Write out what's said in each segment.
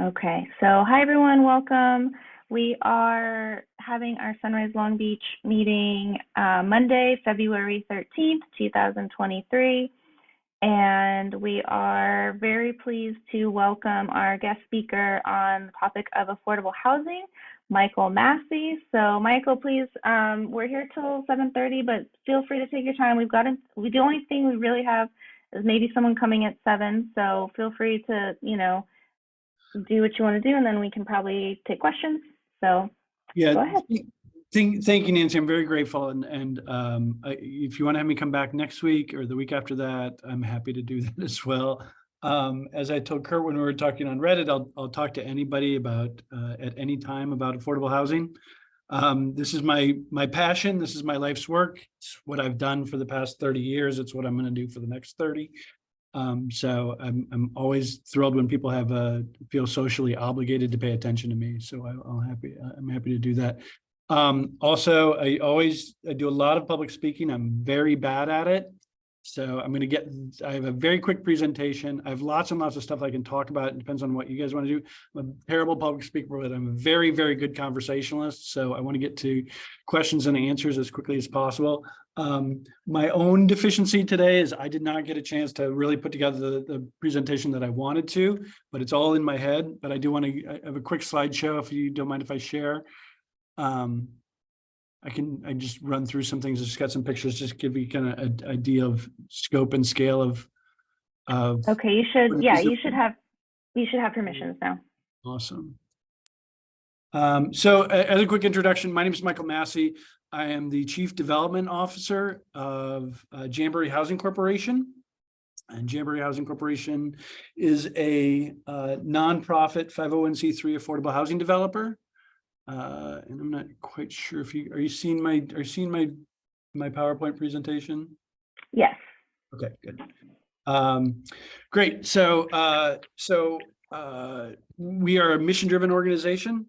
Okay, so hi everyone, welcome. We are having our Sunrise Long Beach meeting Monday, February 13th, 2023. And we are very pleased to welcome our guest speaker on the topic of affordable housing, Michael Massi. So Michael, please, we're here till 7:30, but feel free to take your time. The only thing we really have is maybe someone coming at 7, so feel free to, do what you want to do, and then we can probably take questions. So yeah, go ahead. Thank you, Nancy. I'm very grateful. If you want to have me come back next week or the week after that, I'm happy to do that as well. As I told Kurt when we were talking on Reddit, I'll talk to anybody about at any time about affordable housing. This is my passion. This is my life's work. It's what I've done for the past 30 years. It's what I'm going to do for the next 30. So I'm always thrilled when people feel socially obligated to pay attention to me. So I'm happy to do that. Also, I do a lot of public speaking. I'm very bad at it. So I have a very quick presentation. I have lots and lots of stuff I can talk about. It depends on what you guys want to do. I'm a terrible public speaker, but I'm a very, very good conversationalist. So I want to get to questions and answers as quickly as possible. My own deficiency today is I did not get a chance to really put together the presentation that I wanted to, but it's all in my head. But I have a quick slideshow if you don't mind if I share. I just run through some things. I just got some pictures, just give you kind of an idea of scope and scale of. Okay, you should have permissions now. Awesome. So as a quick introduction, my name is Michael Massi. I am the Chief Development Officer of Jamboree Housing Corporation. And Jamboree Housing Corporation is a nonprofit 501c3 affordable housing developer. And I'm not quite sure if are you seeing my PowerPoint presentation? Yes. Okay, good. Great. So we are a mission-driven organization.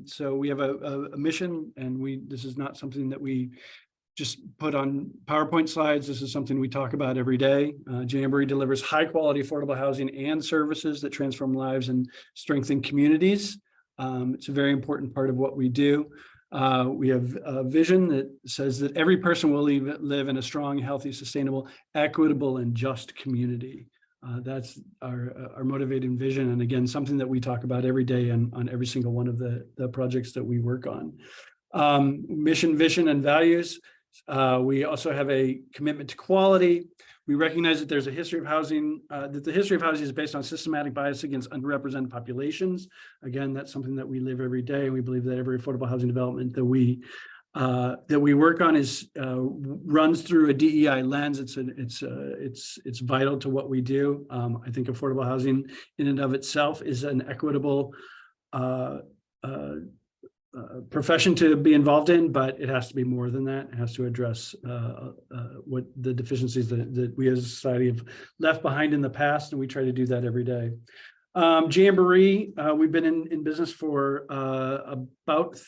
So we have a mission, and this is not something that we just put on PowerPoint slides. This is something we talk about every day. Jamboree delivers high-quality affordable housing and services that transform lives and strengthen communities. It's a very important part of what we do. We have a vision that says that every person will live in a strong, healthy, sustainable, equitable, and just community. That's our motivating vision, and again, something that we talk about every day on every single one of the projects that we work on. Mission, vision, and values. We also have a commitment to quality. We recognize that there's a history of housing, that the history of housing is based on systematic bias against underrepresented populations. Again, that's something that we live every day, and we believe that every affordable housing development that we work on runs through a DEI lens. It's vital to what we do. I think affordable housing in and of itself is an equitable profession to be involved in, but it has to be more than that. It has to address what the deficiencies that we as a society have left behind in the past, and we try to do that every day. Jamboree, we've been in business for about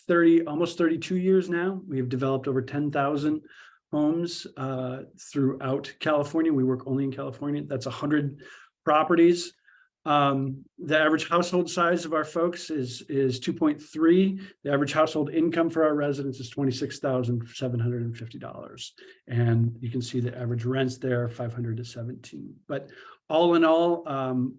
almost 32 years now. We have developed over 10,000 homes throughout California. We work only in California. That's 100 properties. The average household size of our folks is 2.3. The average household income for our residents is $26,750. And you can see the average rents there, $500 to $17. But all in all,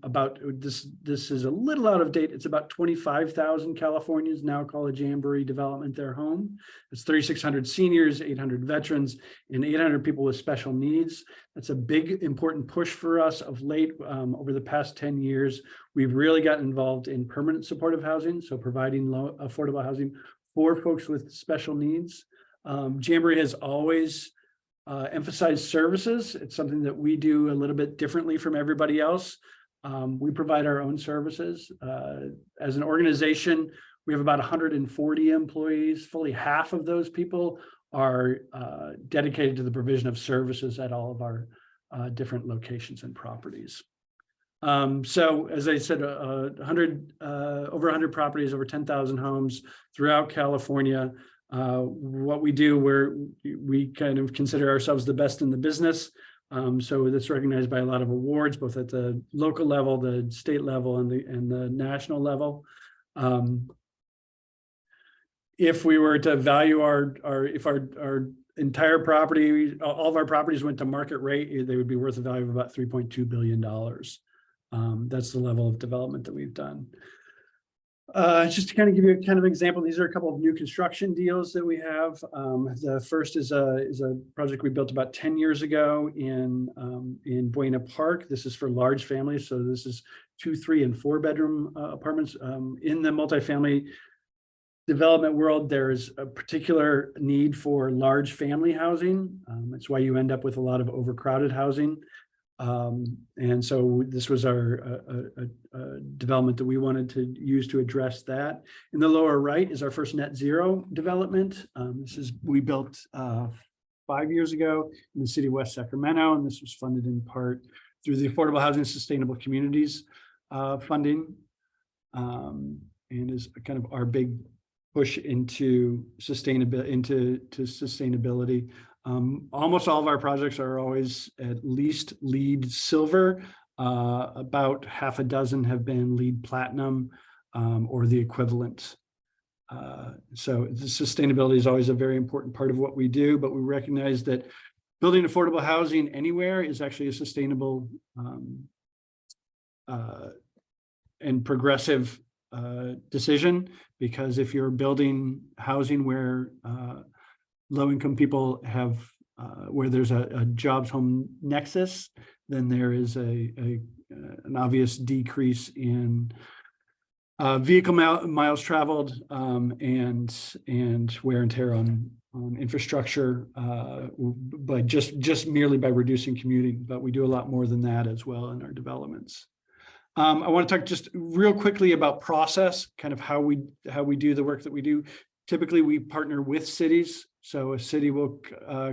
about this is a little out of date. It's about 25,000 Californians now call a Jamboree development their home. It's 3,600 seniors, 800 veterans, and 800 people with special needs. That's a big, important push for us of late. Over the past 10 years, we've really gotten involved in permanent supportive housing, so providing low affordable housing for folks with special needs. Jamboree has always emphasized services. It's something that we do a little bit differently from everybody else. We provide our own services. As an organization, we have about 140 employees. Fully half of those people are dedicated to the provision of services at all of our different locations and properties. So as I said, over 100 properties, over 10,000 homes throughout California. What we do, we kind of consider ourselves the best in the business. So that's recognized by a lot of awards, both at the local level, the state level, and the national level. If we were to value if our entire property, all of our properties went to market rate, they would be worth a value of about $3.2 billion. That's the level of development that we've done. Just to kind of give you a kind of example, these are a couple of new construction deals that we have. The first is a project we built about 10 years ago in Buena Park. This is for large families. So this is 2, 3, and 4 bedroom apartments. In the multifamily development world, there's a particular need for large family housing. That's why you end up with a lot of overcrowded housing. And so this was our development that we wanted to use to address that. In the lower right is our first net zero development. We built 5 years ago in the city of West Sacramento, and this was funded in part through the Affordable Housing Sustainable Communities funding, and is kind of our big push into sustainability. Almost all of our projects are always at least LEED Silver. About half a dozen have been LEED Platinum or the equivalent. So the sustainability is always a very important part of what we do, but we recognize that building affordable housing anywhere is actually a sustainable and progressive decision, because if you're building housing where low-income people have, where there's a jobs home nexus, then there is an obvious decrease in vehicle miles traveled and wear and tear on infrastructure, but just merely by reducing commuting. But we do a lot more than that as well in our developments. I want to talk just real quickly about process, kind of how we do the work that we do. Typically, we partner with cities. So a city will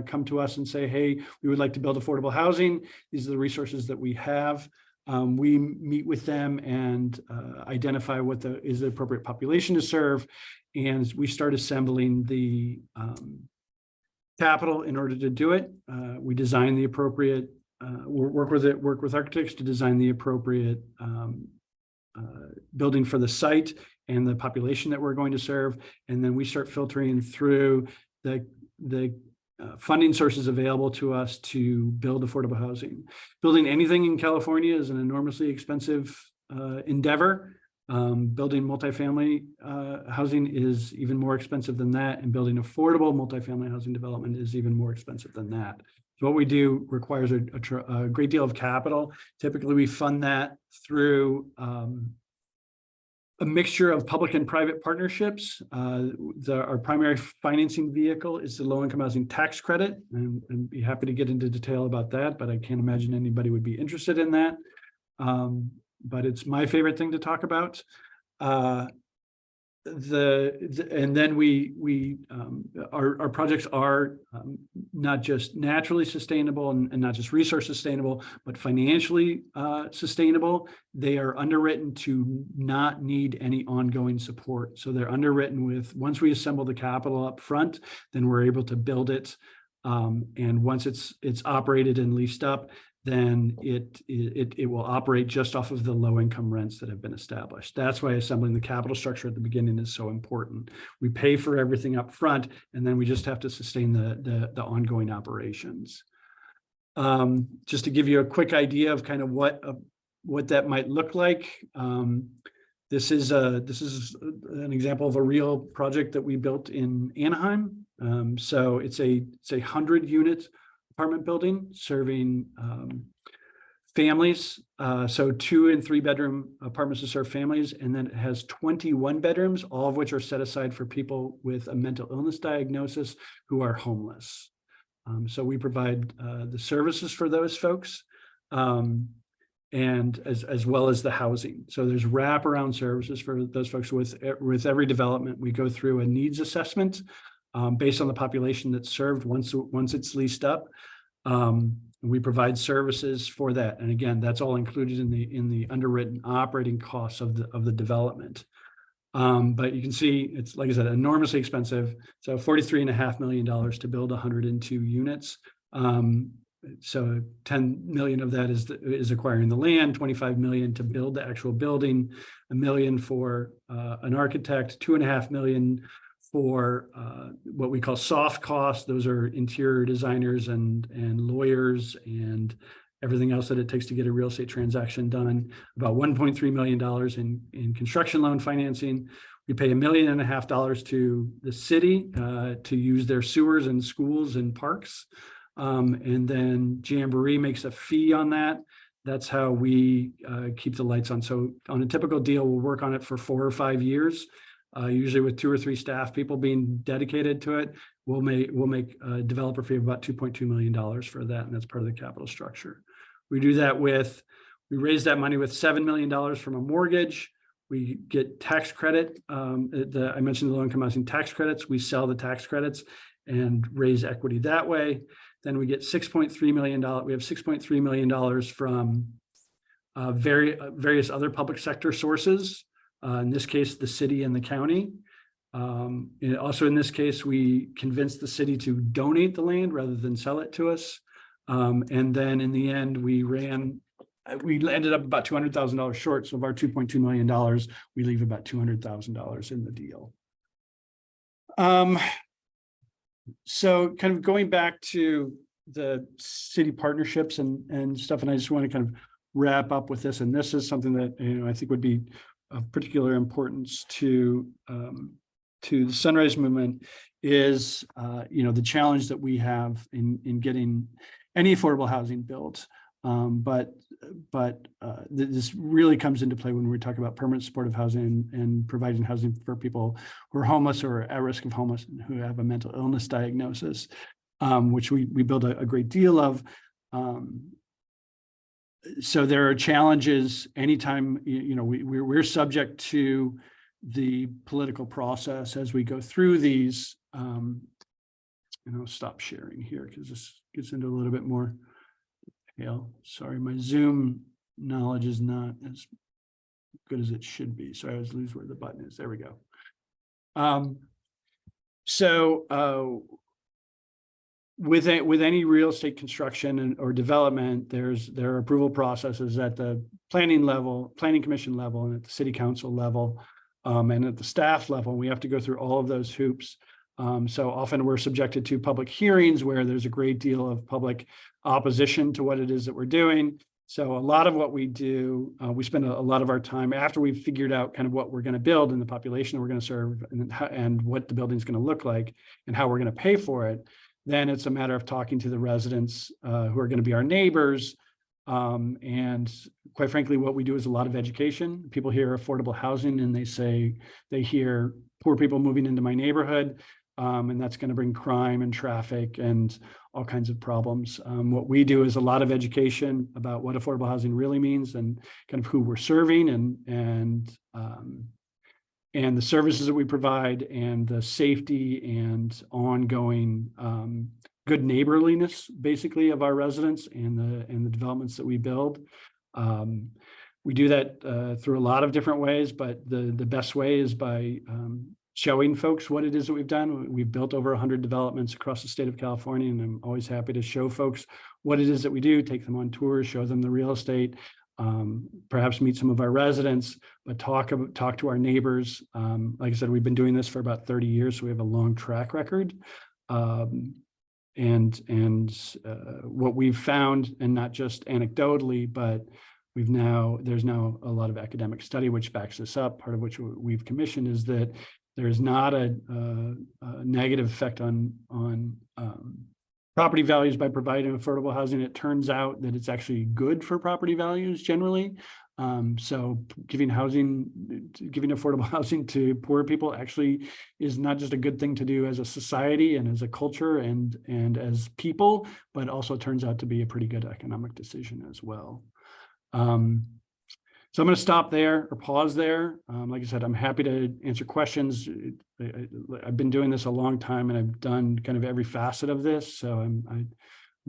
come to us and say, hey, we would like to build affordable housing. These are the resources that we have. We meet with them and identify what is the appropriate population to serve. And we start assembling the capital in order to do it. We design the appropriate, work with architects to design the appropriate building for the site and the population that we're going to serve. And then we start filtering through the funding sources available to us to build affordable housing. Building anything in California is an enormously expensive endeavor. Building multifamily housing is even more expensive than that, and building affordable multifamily housing development is even more expensive than that. So what we do requires a great deal of capital. Typically, we fund that through a mixture of public and private partnerships. Our primary financing vehicle is the low-income housing tax credit, and I'd be happy to get into detail about that, but I can't imagine anybody would be interested in that. But it's my favorite thing to talk about. And then our projects are not just naturally sustainable and not just resource sustainable, but financially sustainable. They are underwritten to not need any ongoing support. So they're underwritten with, once we assemble the capital up front, then we're able to build it. And once it's operated and leased up, then it will operate just off of the low income rents that have been established. That's why assembling the capital structure at the beginning is so important. We pay for everything up front, and then we just have to sustain the ongoing operations. Just to give you a quick idea of kind of what that might look like. This is an example of a real project that we built in Anaheim. So it's a 100-unit apartment building serving families. So 2 and 3 bedroom apartments to serve families. And then it has 21 bedrooms, all of which are set aside for people with a mental illness diagnosis who are homeless. So we provide the services for those folks, and as well as the housing. So there's wraparound services for those folks. With every development, we go through a needs assessment based on the population that's served once it's leased up. We provide services for that, and again, that's all included in the underwritten operating costs of the development. But you can see it's, like I said, enormously expensive. So $43.5 million to build 102 units. So 10 million of that is acquiring the land, 25 million to build the actual building, $1 million for an architect, 2.5 million for what we call soft costs. Those are interior designers and lawyers and everything else that it takes to get a real estate transaction done. About $1.3 million in construction loan financing. We pay $1.5 million to the city to use their sewers and schools and parks. And then Jamboree makes a fee on that. That's how we keep the lights on. So on a typical deal, we'll work on it for 4 or 5 years, usually with 2 or 3 staff people being dedicated to it. We'll make a developer fee of about $2.2 million for that, and that's part of the capital structure. We do that we raise that money with $7 million from a mortgage. We get tax credit. I mentioned the low-income housing tax credits. We sell the tax credits and raise equity that way. Then we get $6.3 million. We have $6.3 million from various other public sector sources. In this case, the city and the county. And also in this case, we convinced the city to donate the land rather than sell it to us. And then in the end, we ended up about $200,000 short. So of our $2.2 million, we leave about $200,000 in the deal. So kind of going back to the city partnerships and stuff, and I just want to kind of wrap up with this. And this is something that I think would be of particular importance to the Sunrise Movement is the challenge that we have in getting any affordable housing built. But this really comes into play when we talk about permanent supportive housing and providing housing for people who are homeless or at risk of homeless and who have a mental illness diagnosis, which we build a great deal of. So there are challenges anytime, we're subject to the political process as we go through these. And I'll stop sharing here because this gets into a little bit more. Sorry, my Zoom knowledge is not as good as it should be. So I always lose where the button is. There we go. With any real estate construction or development, there are approval processes at the planning commission level, and at the city council level, and at the staff level. We have to go through all of those hoops. So often we're subjected to public hearings where there's a great deal of public opposition to what it is that we're doing. So a lot of what we do, we spend a lot of our time after we've figured out kind of what we're going to build and the population that we're going to serve and what the building's going to look like and how we're going to pay for it. Then it's a matter of talking to the residents who are going to be our neighbors. And quite frankly, what we do is a lot of education. People hear affordable housing and they hear poor people moving into my neighborhood. And that's going to bring crime and traffic and all kinds of problems. What we do is a lot of education about what affordable housing really means and kind of who we're serving and the services that we provide and the safety and ongoing good neighborliness, basically, of our residents and the developments that we build. We do that through a lot of different ways, but the best way is by showing folks what it is that we've done. We've built over 100 developments across the state of California, and I'm always happy to show folks what it is that we do, take them on tours, show them the real estate, perhaps meet some of our residents, but talk to our neighbors. Like I said, we've been doing this for about 30 years, so we have a long track record. And what we've found, and not just anecdotally, but there's now a lot of academic study which backs this up, part of which we've commissioned, is that there's not a negative effect on property values by providing affordable housing. It turns out that it's actually good for property values generally. So giving affordable housing to poor people actually is not just a good thing to do as a society and as a culture and as people, but also turns out to be a pretty good economic decision as well. So I'm going to stop there or pause there. Like I said, I'm happy to answer questions. I've been doing this a long time and I've done kind of every facet of this. So I'm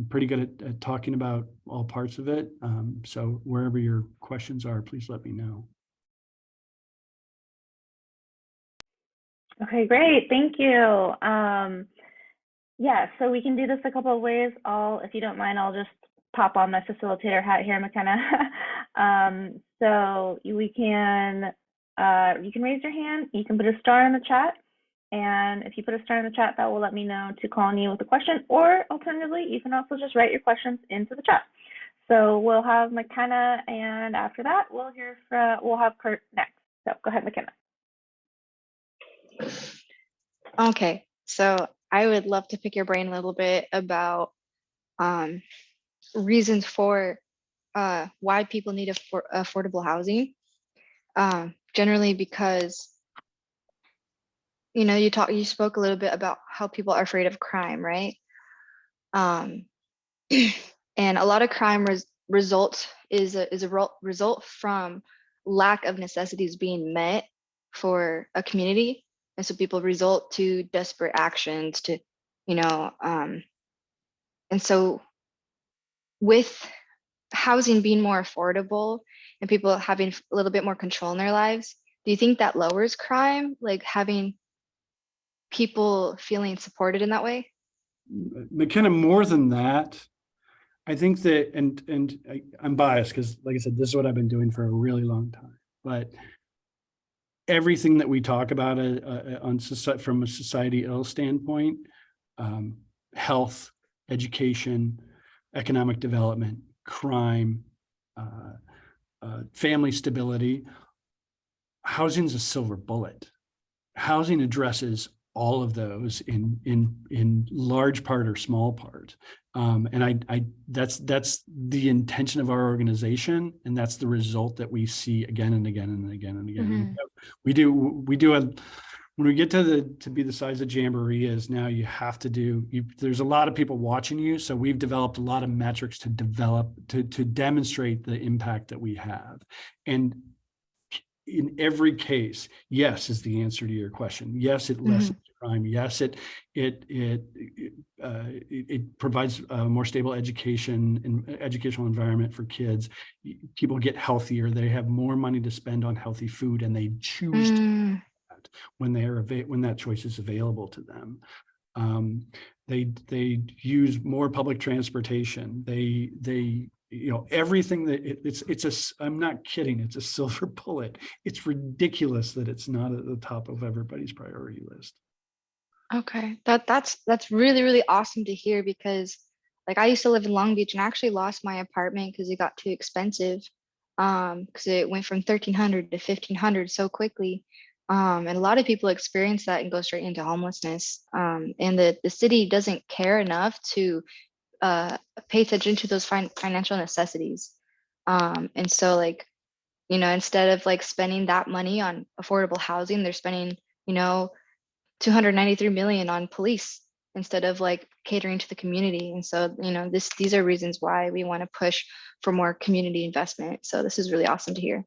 pretty good at talking about all parts of it. So wherever your questions are, please let me know. Okay, great. Thank you. Yeah, so we can do this a couple of ways. If you don't mind, I'll just pop on my facilitator hat here, McKenna. You can raise your hand, you can put a star in the chat, and if you put a star in the chat, that will let me know to call on you with a question, or alternatively, you can also just write your questions into the chat. So we'll have McKenna, and after that, we'll have Kurt next. So go ahead, McKenna. Okay, so I would love to pick your brain a little bit about reasons for why people need affordable housing. Generally because, you spoke a little bit about how people are afraid of crime, right? And a lot of crime result is a result from lack of necessities being met for a community. And so people result to desperate actions to, and so with housing being more affordable and people having a little bit more control in their lives, do you think that lowers crime, like having people feeling supported in that way? McKenna, more than that, I think that, I'm biased because, like I said, this is what I've been doing for a really long time. But everything that we talk about from a societal standpoint, health, education, economic development, crime, family stability, housing is a silver bullet. Housing addresses all of those in large part or small part. And that's the intention of our organization, and that's the result that we see again and again and again and again. Mm-hmm. When we get to be the size of Jamboree is now, you have to there's a lot of people watching you, so we've developed a lot of metrics to demonstrate the impact that we have. And in every case, yes is the answer to your question. Yes, it lessens crime. Yes, it provides a more stable educational environment for kids. People get healthier. They have more money to spend on healthy food, and they choose to do that when that choice is available to them. They use more public transportation. They everything that I'm not kidding. It's a silver bullet. It's ridiculous that it's not at the top of everybody's priority list. Okay, that's really, really awesome to hear, because like I used to live in Long Beach and I actually lost my apartment because it got too expensive. Because it went from 1,300 to 1,500 so quickly. And a lot of people experience that and go straight into homelessness. And the city doesn't care enough to pay attention to those financial necessities. And so like, instead of like spending that money on affordable housing, they're spending, 293 million on police instead of like catering to the community. And so, these are reasons why we want to push for more community investment. So this is really awesome to hear.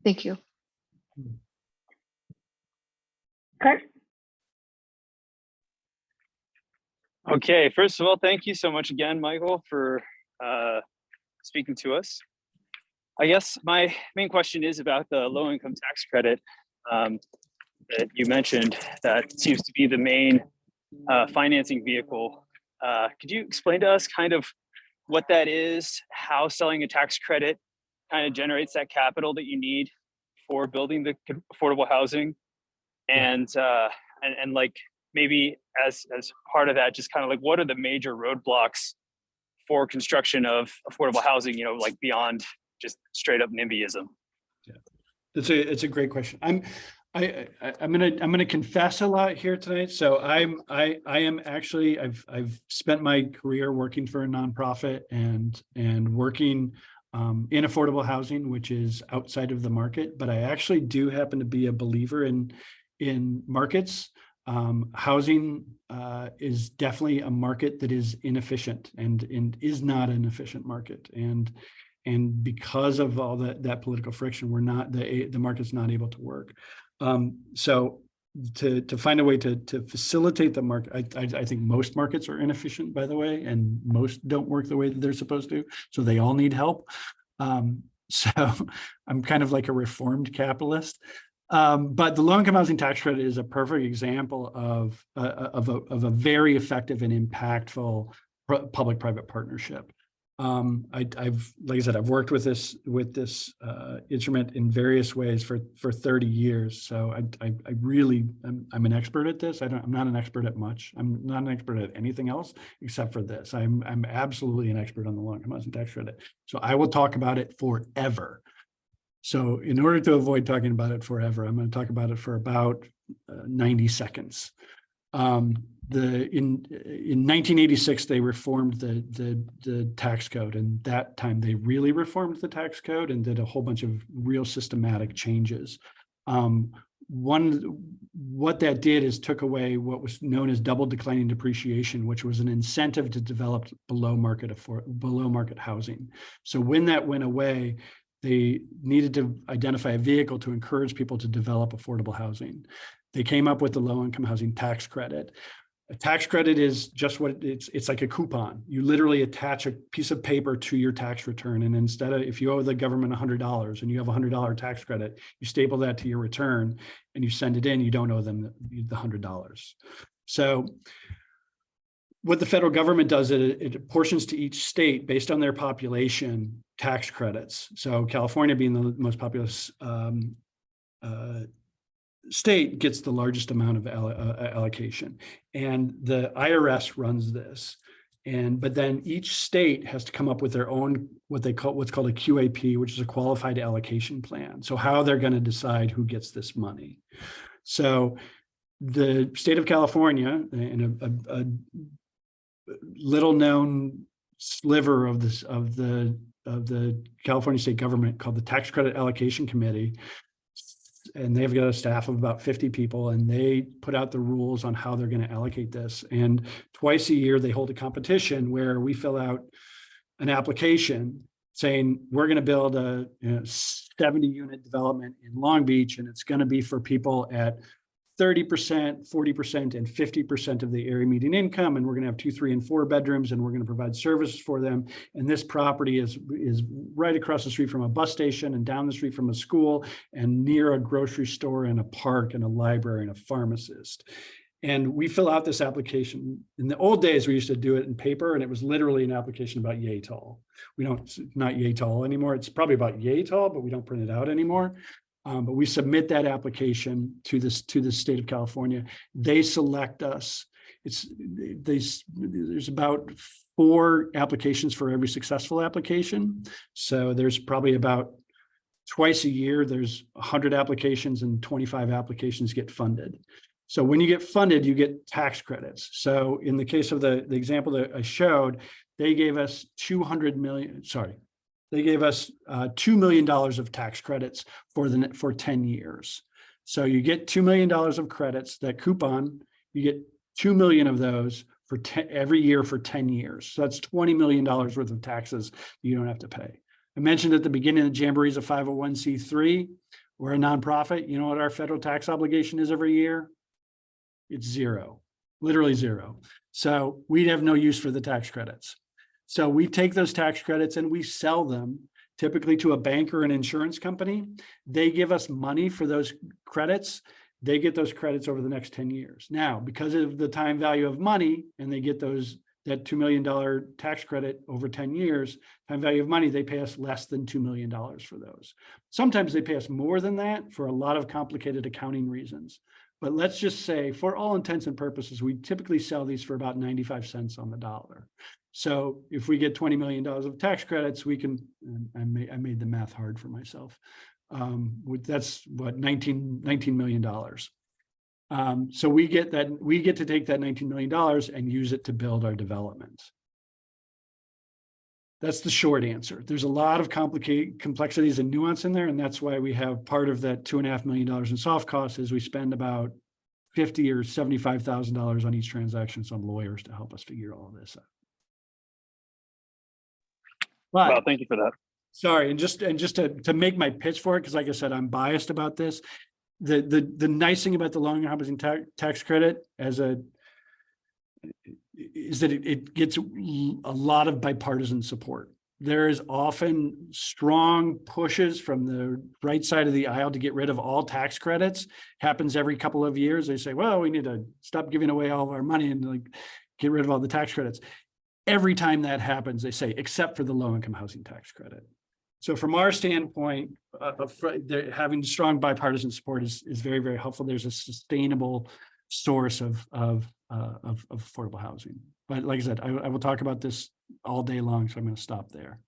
Thank you. Kurt? Okay, first of all, thank you so much again, Michael, for speaking to us. I guess my main question is about the low-income tax credit that you mentioned. That seems to be the main financing vehicle. Could you explain to us kind of what that is, how selling a tax credit kind of generates that capital that you need for building the affordable housing, and like maybe as part of that, just kind of like what are the major roadblocks for construction of affordable housing, like beyond just straight up NIMBYism? Yeah, it's a great question. I'm gonna confess a lot here tonight. So I am actually, I've spent my career working for a nonprofit and working in affordable housing, which is outside of the market. But I actually do happen to be a believer in markets. Housing is definitely a market that is inefficient and is not an efficient market. And because of all that political friction, the market's not able to work. So to find a way to facilitate the market, I think most markets are inefficient, by the way, and most don't work the way that they're supposed to. So they all need help. So I'm kind of like a reformed capitalist. But the low-income housing tax credit is a perfect example of a very effective and impactful public-private partnership. I've, like I said, I've worked with this instrument in various ways for 30 years. So I really, I'm an expert at this. I'm not an expert at much. I'm not an expert at anything else except for this. I'm absolutely an expert on the low-income housing tax credit. So I will talk about it forever. So in order to avoid talking about it forever, I'm going to talk about it for about 90 seconds. In 1986, they reformed the tax code, and that time they really reformed the tax code and did a whole bunch of real systematic changes. What that did is took away what was known as double declining depreciation, which was an incentive to develop below market housing. So when that went away, they needed to identify a vehicle to encourage people to develop affordable housing. They came up with the low-income housing tax credit. A tax credit is just what it's like a coupon. You literally attach a piece of paper to your tax return. And instead of, if you owe the government $100 and you have a $100 tax credit, you staple that to your return and you send it in, you don't owe them the $100. So what the federal government does, it apportions to each state based on their population tax credits. So California, being the most populous state, gets the largest amount of allocation, and the IRS runs this. But then each state has to come up with their own what's called a QAP, which is a qualified allocation plan. So how they're going to decide who gets this money. So the state of California, in a little known sliver of the California state government called the Tax Credit Allocation Committee, and they've got a staff of about 50 people, and they put out the rules on how they're going to allocate this. And twice a year, they hold a competition where we fill out an application saying, we're going to build a 70-unit development in Long Beach, and it's going to be for people at 30%, 40%, and 50% of the area median income. And we're going to have 2, 3, and 4 bedrooms, and we're going to provide services for them. And this property is right across the street from a bus station and down the street from a school and near a grocery store and a park and a library and a pharmacist. And we fill out this application. In the old days, we used to do it in paper, and it was literally an application about yay tall. We don't, not yay tall anymore. It's probably about yay tall, but we don't print it out anymore. But we submit that application to the state of California. They select us. There's about 4 applications for every successful application. So there's probably about twice a year, there's 100 applications and 25 applications get funded. So when you get funded, you get tax credits. So in the case of the example that I showed, they gave us $2 million of tax credits for 10 years. So you get $2 million of credits, that coupon, you get 2 million of those for every year for 10 years. So that's $20 million worth of taxes you don't have to pay. I mentioned at the beginning that Jamboree is a 501c3. We're a nonprofit. You know what our federal tax obligation is every year? It's 0, literally 0. So we'd have no use for the tax credits. So we take those tax credits and we sell them typically to a bank or an insurance company. They give us money for those credits. They get those credits over the next 10 years. Now, because of the time value of money, and they get that $2 million tax credit over 10 years, time value of money, they pay us less than $2 million for those. Sometimes they pay us more than that for a lot of complicated accounting reasons. But let's just say, for all intents and purposes, we typically sell these for about 95 cents on the dollar. So if we get $20 million of tax credits, we can, I made the math hard for myself. That's what, $19 million. So we get to take that $19 million and use it to build our development. That's the short answer. There's a lot of complexities and nuance in there, and that's why we have part of that $2.5 million in soft costs is we spend about $50,000 or $75,000 on each transaction, some lawyers to help us figure all of this out. But, well, thank you for that. Sorry, and just to make my pitch for it, because like I said, I'm biased about this. The nice thing about the low-income housing tax credit is that it gets a lot of bipartisan support. there is often strong pushes from the right side of the aisle to get rid of all tax credits. Happens every couple of years. They say, well, we need to stop giving away all of our money and like get rid of all the tax credits. Every time that happens, they say, except for the low-income housing tax credit. So from our standpoint, having strong bipartisan support is very, very helpful. There's a sustainable source of affordable housing. But like I said, I will talk about this all day long, so I'm going to stop there.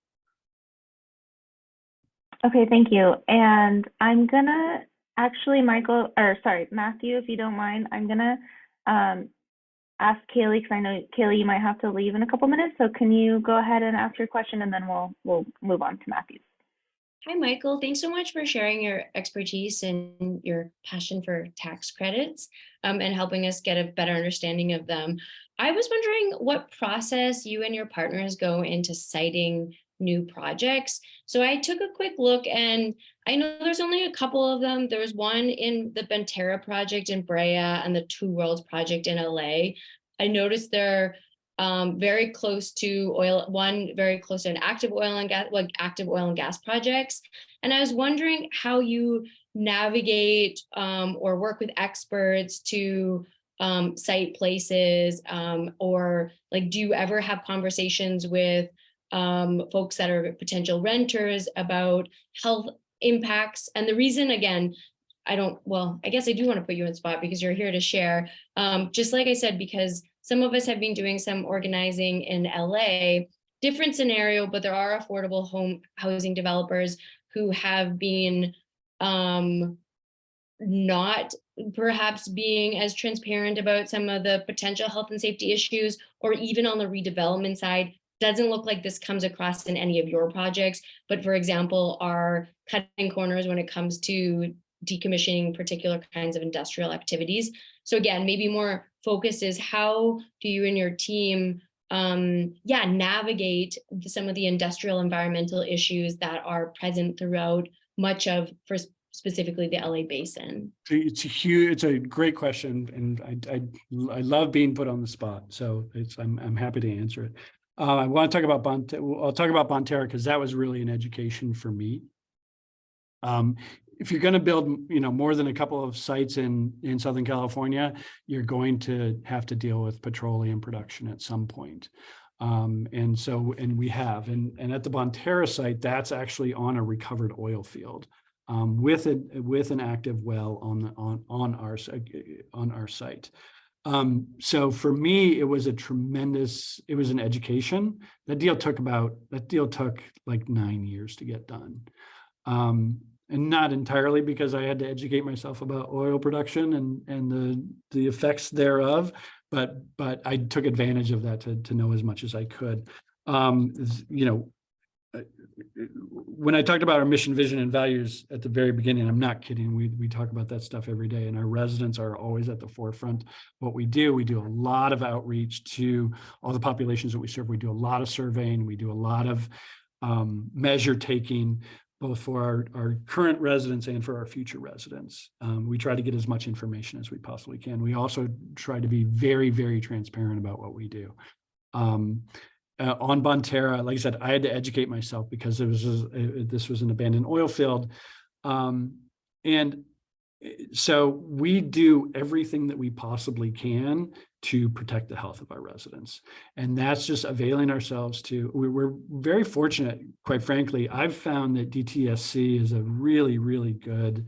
Okay, thank you. And I'm gonna actually, Matthew, if you don't mind, I'm gonna ask Kaylee, because I know, Kaylee, you might have to leave in a couple minutes. So can you go ahead and ask your question, and then we'll move on to Matthew. Hi, Michael. Thanks so much for sharing your expertise and your passion for tax credits and helping us get a better understanding of them. I was wondering what process you and your partners go into citing new projects. So I took a quick look, and I know there's only a couple of them. There was one in the Banterra project in Brea and the Two Worlds project in LA. I noticed they're very close to one very close to an active oil and gas projects. And I was wondering how you navigate or work with experts to cite places, or like, do you ever have conversations with folks that are potential renters about health impacts? And the reason, again, I guess I do want to put you in spot because you're here to share. Just like I said, because some of us have been doing some organizing in LA, different scenario, but there are affordable home housing developers who have been not perhaps being as transparent about some of the potential health and safety issues, or even on the redevelopment side. Doesn't look like this comes across in any of your projects, but for example, are cutting corners when it comes to decommissioning particular kinds of industrial activities. So again, maybe more focus is how do you and your team navigate some of the industrial environmental issues that are present throughout much of, for specifically the LA basin? It's a great question, and I love being put on the spot. So I'm happy to answer it. I want to talk about I'll talk about Banterra because that was really an education for me. If you're going to build, more than a couple of sites in Southern California, you're going to have to deal with petroleum production at some point. And we have, and at the Banterra site, that's actually on a recovered oil field, with an active well on our site. So for me, it was an education. That deal took like 9 years to get done. And not entirely because I had to educate myself about oil production and the effects thereof, but I took advantage of that to know as much as I could. When I talked about our mission, vision, and values at the very beginning, I'm not kidding. We talk about that stuff every day, and our residents are always at the forefront. What we do a lot of outreach to all the populations that we serve. We do a lot of surveying. We do a lot of measure taking, both for our current residents and for our future residents. We try to get as much information as we possibly can. We also try to be very, very transparent about what we do. On Banterra, like I said, I had to educate myself because this was an abandoned oil field. And so we do everything that we possibly can to protect the health of our residents. And that's just availing ourselves to, we're very fortunate, quite frankly. I've found that DTSC is a really, really good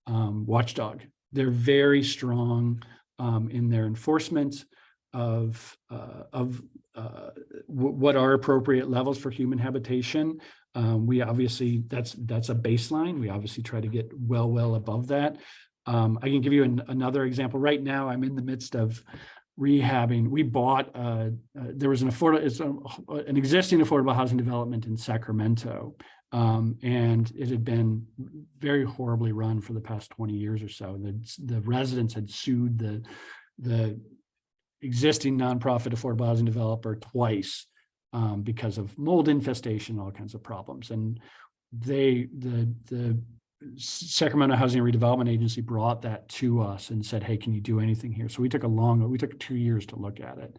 watchdog. They're very strong in their enforcement of what are appropriate levels for human habitation. We obviously, that's a baseline. We obviously try to get well above that. I can give you another example. Right now, I'm in the midst of rehabbing. We bought, there was an existing affordable housing development in Sacramento, and it had been very horribly run for the past 20 years or so. The residents had sued the existing nonprofit affordable housing developer twice because of mold infestation, all kinds of problems. And the Sacramento Housing and Redevelopment Agency brought that to us and said, hey, can you do anything here? So we took 2 years to look at it.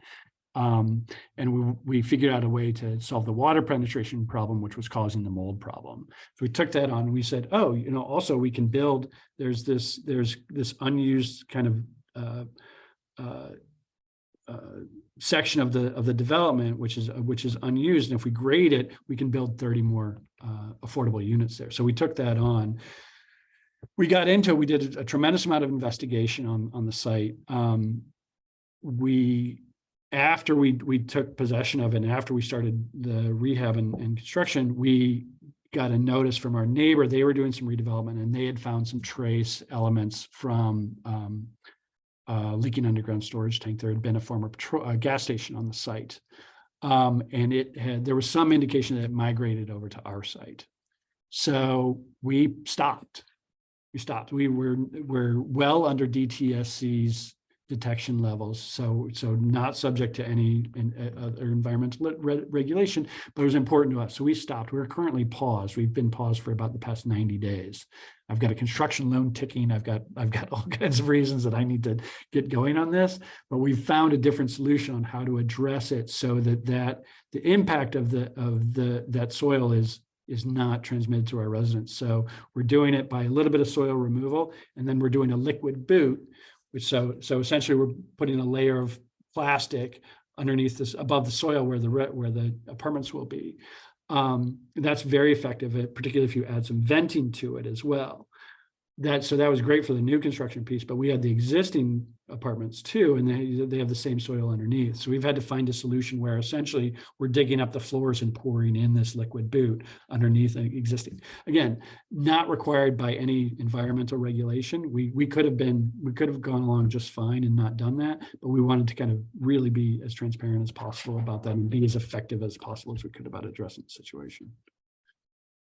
And we figured out a way to solve the water penetration problem, which was causing the mold problem. So we took that on and we said, oh, also we can build, there's this unused kind of section of the development, which is unused. And if we grade it, we can build 30 more affordable units there. So we took that on. We got into it. We did a tremendous amount of investigation on the site. After we took possession of it, and after we started the rehab and construction, we got a notice from our neighbor. They were doing some redevelopment, and they had found some trace elements from leaking underground storage tank. There had been a former gas station on the site, and there was some indication that it migrated over to our site. So we stopped. We're well under DTSC's detection levels, so not subject to any other environmental regulation, but it was important to us. So we stopped. We're currently paused. We've been paused for about the past 90 days. I've got a construction loan ticking. I've got all kinds of reasons that I need to get going on this, but we've found a different solution on how to address it so that the impact of that soil is not transmitted to our residents. So we're doing it by a little bit of soil removal, and then we're doing a liquid boot, which so essentially we're putting a layer of plastic underneath this, above the soil where the apartments will be. That's very effective, particularly if you add some venting to it as well. So that was great for the new construction piece, but we had the existing apartments too, and they have the same soil underneath. So we've had to find a solution where essentially we're digging up the floors and pouring in this liquid boot underneath an existing. Again, not required by any environmental regulation. We could have gone along just fine and not done that, but we wanted to kind of really be as transparent as possible about that and be as effective as possible as we could about addressing the situation.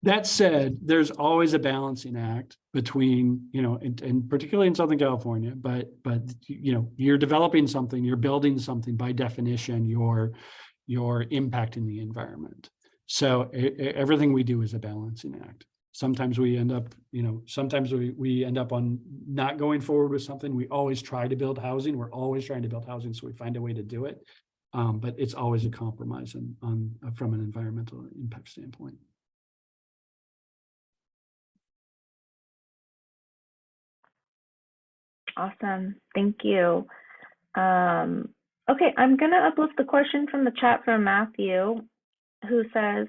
That said, there's always a balancing act between, and particularly in Southern California, but you're developing something, you're building something, by definition, you're impacting the environment. So everything we do is a balancing act. Sometimes we end up, we end up on not going forward with something. We always try to build housing. We're always trying to build housing, so we find a way to do it. But it's always a compromise from an environmental impact standpoint. Awesome. Thank you. Okay, I'm going to uplift the question from the chat from Matthew, who says,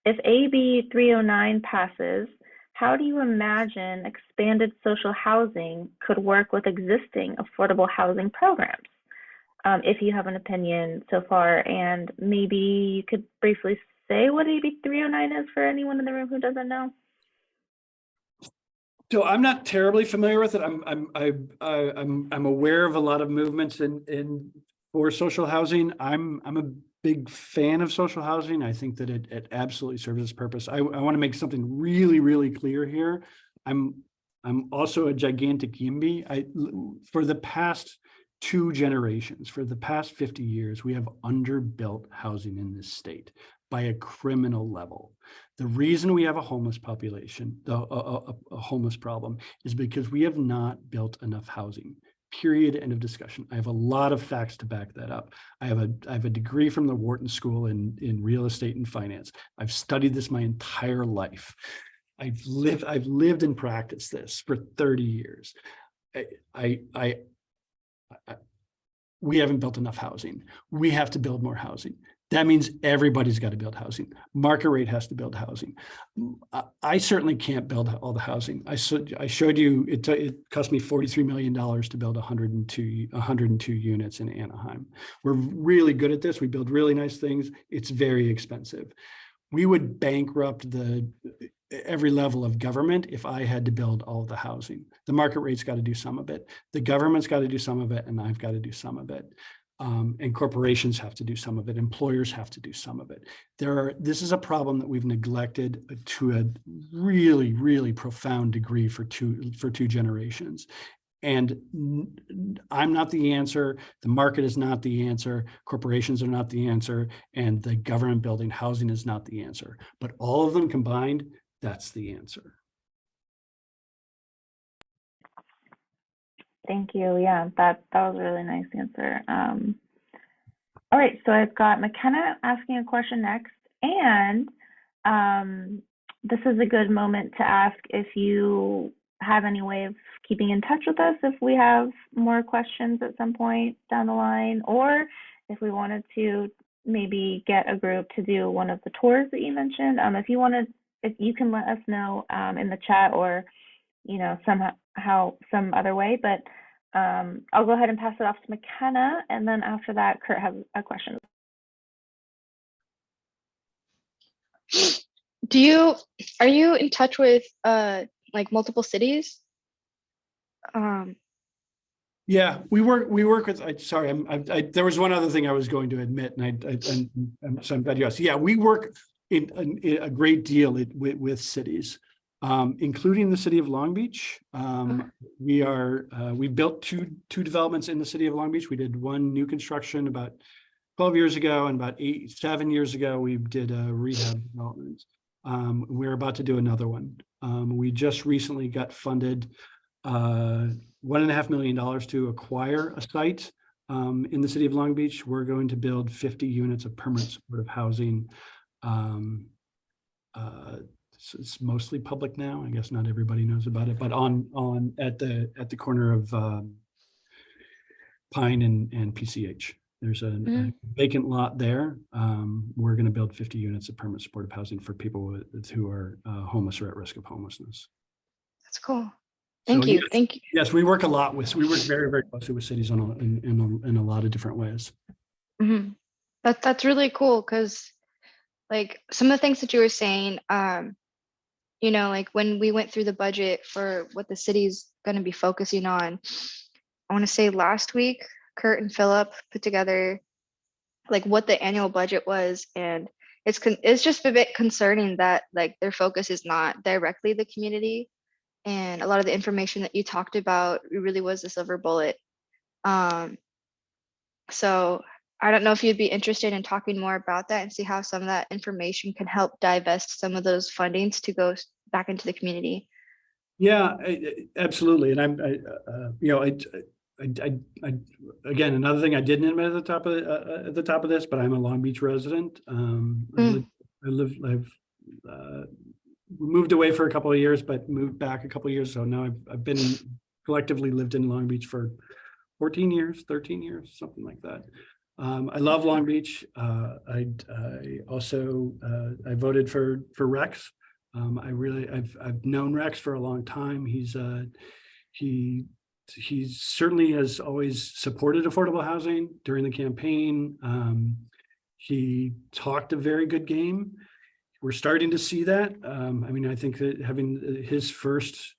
if AB 309 passes, how do you imagine expanded social housing could work with existing affordable housing programs? If you have an opinion so far, and maybe you could briefly say what AB 309 is for anyone in the room who doesn't know. So I'm not terribly familiar with it. I'm aware of a lot of movements for social housing. I'm a big fan of social housing. I think that it absolutely serves its purpose. I want to make something really, really clear here. I'm also a gigantic YIMBY. For the past 2 generations, for the past 50 years, we have underbuilt housing in this state by a criminal level. The reason we have a homeless population, a homeless problem, is because we have not built enough housing. Period. End of discussion. I have a lot of facts to back that up. I have a degree from the Wharton School in real estate and finance. I've studied this my entire life. I've lived and practiced this for 30 years. We haven't built enough housing. We have to build more housing. That means everybody's got to build housing. Market rate has to build housing. I certainly can't build all the housing. I showed you, it cost me $43 million to build 102 units in Anaheim. We're really good at this. We build really nice things. It's very expensive. We would bankrupt every level of government if I had to build all of the housing. The market rate's got to do some of it. The government's got to do some of it, and I've got to do some of it. And corporations have to do some of it. Employers have to do some of it. This is a problem that we've neglected to a really, really profound degree for two generations. And I'm not the answer. The market is not the answer. Corporations are not the answer. And the government building housing is not the answer. But all of them combined, that's the answer. Thank you. Yeah, that was a really nice answer. All right, so I've got McKenna asking a question next, and this is a good moment to ask if you have any way of keeping in touch with us if we have more questions at some point down the line, or if we wanted to maybe get a group to do one of the tours that you mentioned. If you can let us know in the chat, or somehow some other way, but I'll go ahead and pass it off to McKenna, and then after that, Kurt has a question. Are you in touch with like multiple cities? Yeah, we work with, there was one other thing I was going to admit, so I'm glad you asked. Yeah, we work in a great deal with cities, including the city of Long Beach. We built two developments in the city of Long Beach. We did one new construction about 12 years ago, and about 7 years ago, we did a rehab development. We're about to do another one. We just recently got funded $1.5 million to acquire a site in the city of Long Beach. We're going to build 50 units of permanent supportive housing. It's mostly public now. I guess not everybody knows about it, but at the corner of Pine and PCH. There's a vacant lot there. We're going to build 50 units of permanent supportive housing for people who are homeless or at risk of homelessness. That's cool. Thank you. Yes, we work very, very closely with cities in a lot of different ways. Mm-hmm. That's really cool, because like some of the things that you were saying, like when we went through the budget for what the city's going to be focusing on, I want to say last week, Kurt and Philip put together like what the annual budget was, and it's just a bit concerning that like their focus is not directly the community, and a lot of the information that you talked about really was the silver bullet. So I don't know if you'd be interested in talking more about that and see how some of that information can help divest some of those fundings to go back into the community. Yeah, absolutely. And again, another thing I didn't admit at the top of this, but I'm a Long Beach resident. I've moved away for a couple of years, but moved back a couple of years. So now I've been collectively lived in Long Beach for 13 years, something like that. I love Long Beach. I also voted for Rex. I've known Rex for a long time. He certainly has always supported affordable housing during the campaign. He talked a very good game. We're starting to see that. I think that having his first,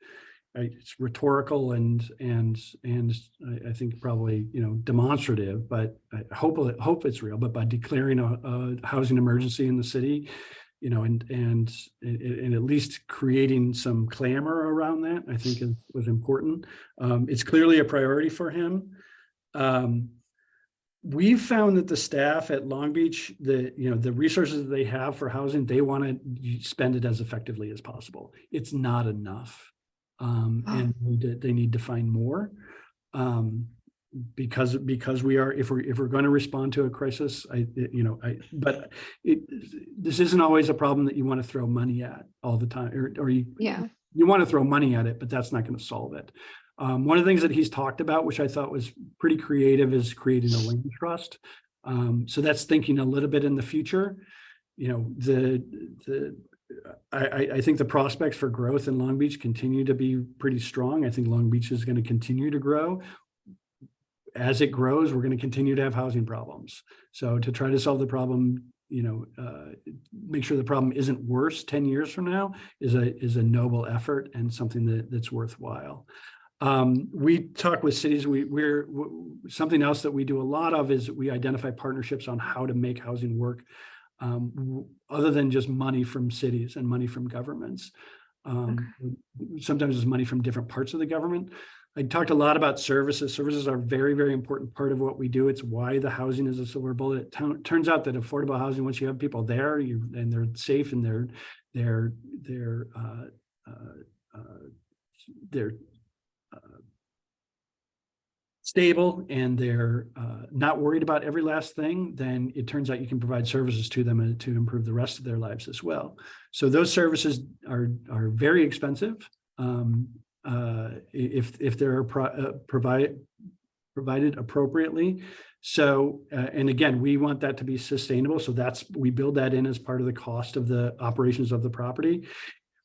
it's rhetorical and I think probably demonstrative, but I hope it's real. But by declaring a housing emergency in the city, and at least creating some clamor around that, I think was important. It's clearly a priority for him. We've found that the staff at Long Beach, the resources that they have for housing, they want to spend it as effectively as possible. It's not enough, and they need to find more. Because we are, if we're going to respond to a crisis, this isn't always a problem that you want to throw money at all the time, or you want to throw money at it, but that's not going to solve it. One of the things that he's talked about, which I thought was pretty creative, is creating a land trust. So that's thinking a little bit in the future. I think the prospects for growth in Long Beach continue to be pretty strong. I think Long Beach is going to continue to grow. As it grows, we're going to continue to have housing problems. So to try to solve the problem, make sure the problem isn't worse 10 years from now is a noble effort and something that's worthwhile. We talk with cities. We're something else that we do a lot of is we identify partnerships on how to make housing work, other than just money from cities and money from governments. Sometimes it's money from different parts of the government. I talked a lot about services. Services are a very, very important part of what we do. It's why the housing is a silver bullet. It turns out that affordable housing, once you have people there, and they're safe and they're stable and they're not worried about every last thing, then it turns out you can provide services to them to improve the rest of their lives as well. So those services are very expensive if they're provided appropriately. So, and again, we want that to be sustainable. So we build that in as part of the cost of the operations of the property.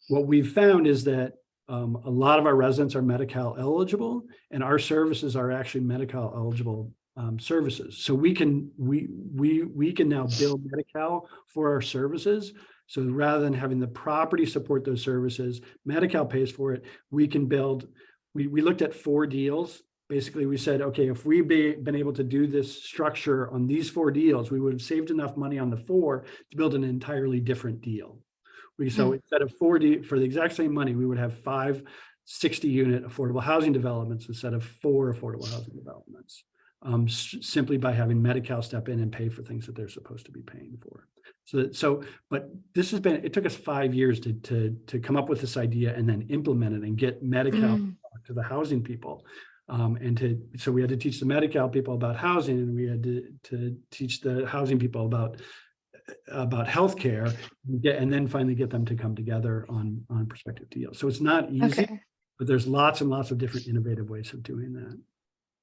What we've found is that a lot of our residents are Medi-Cal eligible, and our services are actually Medi-Cal eligible services. So we can now bill Medi-Cal for our services. So rather than having the property support those services, Medi-Cal pays for it. We can build. We looked at 4 deals. Basically, we said, okay, if we've been able to do this structure on these 4 deals, we would have saved enough money on the 4 to build an entirely different deal. So instead of 4 for the exact same money, we would have 5 60-unit affordable housing developments instead of 4 affordable housing developments, simply by having Medi-Cal step in and pay for things that they're supposed to be paying for. But this has been, it took us 5 years to come up with this idea and then implement it and get Medi-Cal to the housing people. So we had to teach the Medi-Cal people about housing, and we had to teach the housing people about healthcare, and then finally get them to come together on prospective deals. So it's not easy, but there's lots and lots of different innovative ways of doing that.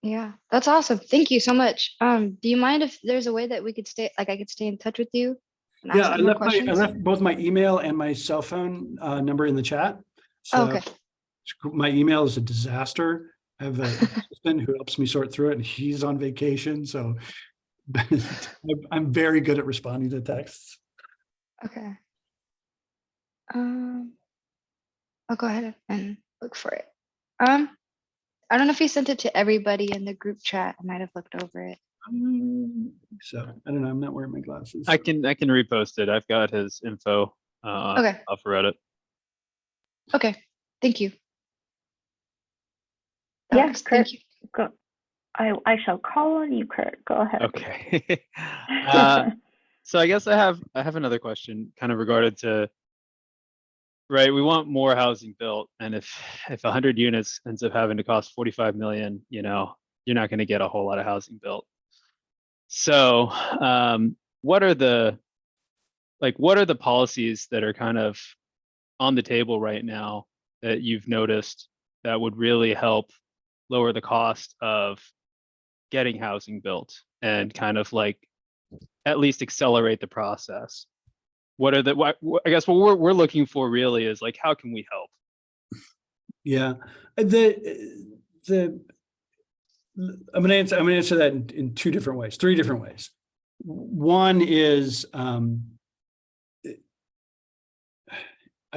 Yeah, that's awesome. Thank you so much. Do you mind if there's a way that we could I could stay in touch with you? Yeah, I left both my email and my cell phone number in the chat. So my email is a disaster. I have a assistant who helps me sort through it, and he's on vacation. So I'm very good at responding to texts. Okay. I'll go ahead and look for it. I don't know if he sent it to everybody in the group chat. I might have looked over it. So I don't know. I'm not wearing my glasses. I can repost it. I've got his info off of Reddit. Okay. Thank you. Yes, Kurt. Thank you. Go. I shall call on you, Kurt. Go ahead. Okay. So I guess I have another question, kind of regarded to, right? We want more housing built, and if 100 units ends up having to cost 45 million, you're not going to get a whole lot of housing built. So, what are the policies that are kind of on the table right now that you've noticed that would really help lower the cost of getting housing built and kind of like at least accelerate the process? What are I guess what we're looking for really is like, how can we help? Yeah, I'm going to answer that in 3 different ways. One is I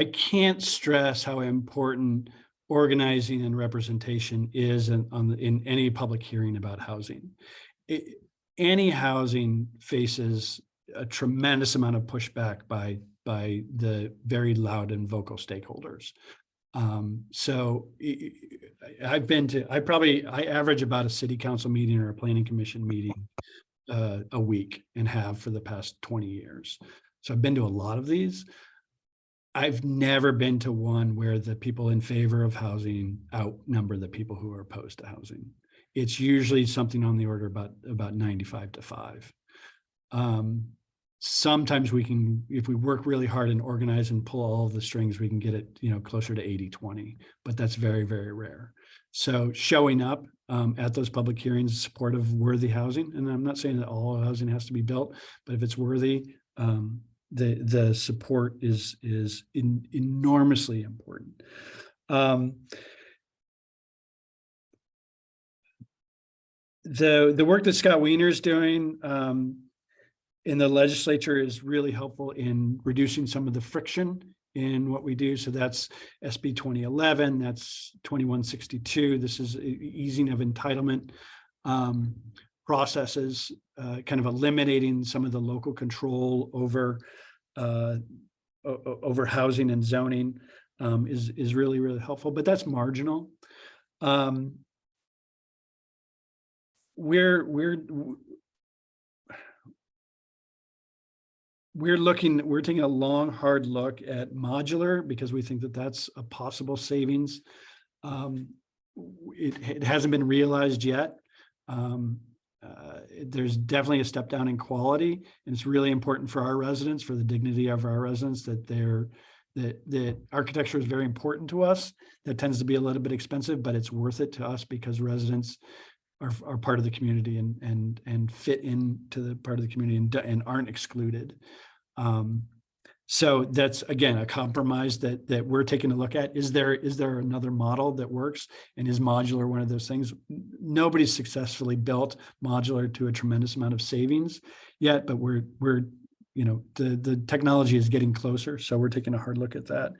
can't stress how important organizing and representation is in any public hearing about housing. Any housing faces a tremendous amount of pushback by the very loud and vocal stakeholders. So I average about a city council meeting or a planning commission meeting a week, and have for the past 20 years. So I've been to a lot of these. I've never been to one where the people in favor of housing outnumber the people who are opposed to housing. It's usually something on the order about 95-5. Sometimes we can, if we work really hard and organize and pull all of the strings, we can get it, closer to 80-20, but that's very, very rare. So showing up at those public hearings in support of worthy housing, and I'm not saying that all housing has to be built, but if it's worthy, the support is enormously important. The work that Scott Wiener's doing in the legislature is really helpful in reducing some of the friction in what we do. So that's SB 2011, that's 2162. This is easing of entitlement processes, kind of eliminating some of the local control over housing and zoning is really, really helpful, but that's marginal. We're taking a long, hard look at modular because we think that that's a possible savings. It hasn't been realized yet, There's definitely a step down in quality, and it's really important for our residents, for the dignity of our residents, that that architecture is very important to us. That tends to be a little bit expensive, but it's worth it to us because residents are part of the community and fit into the part of the community and aren't excluded. So that's, again, a compromise that we're taking a look at. Is there another model that works? And is modular one of those things? Nobody's successfully built modular to a tremendous amount of savings yet, but we're the technology is getting closer, so we're taking a hard look at that.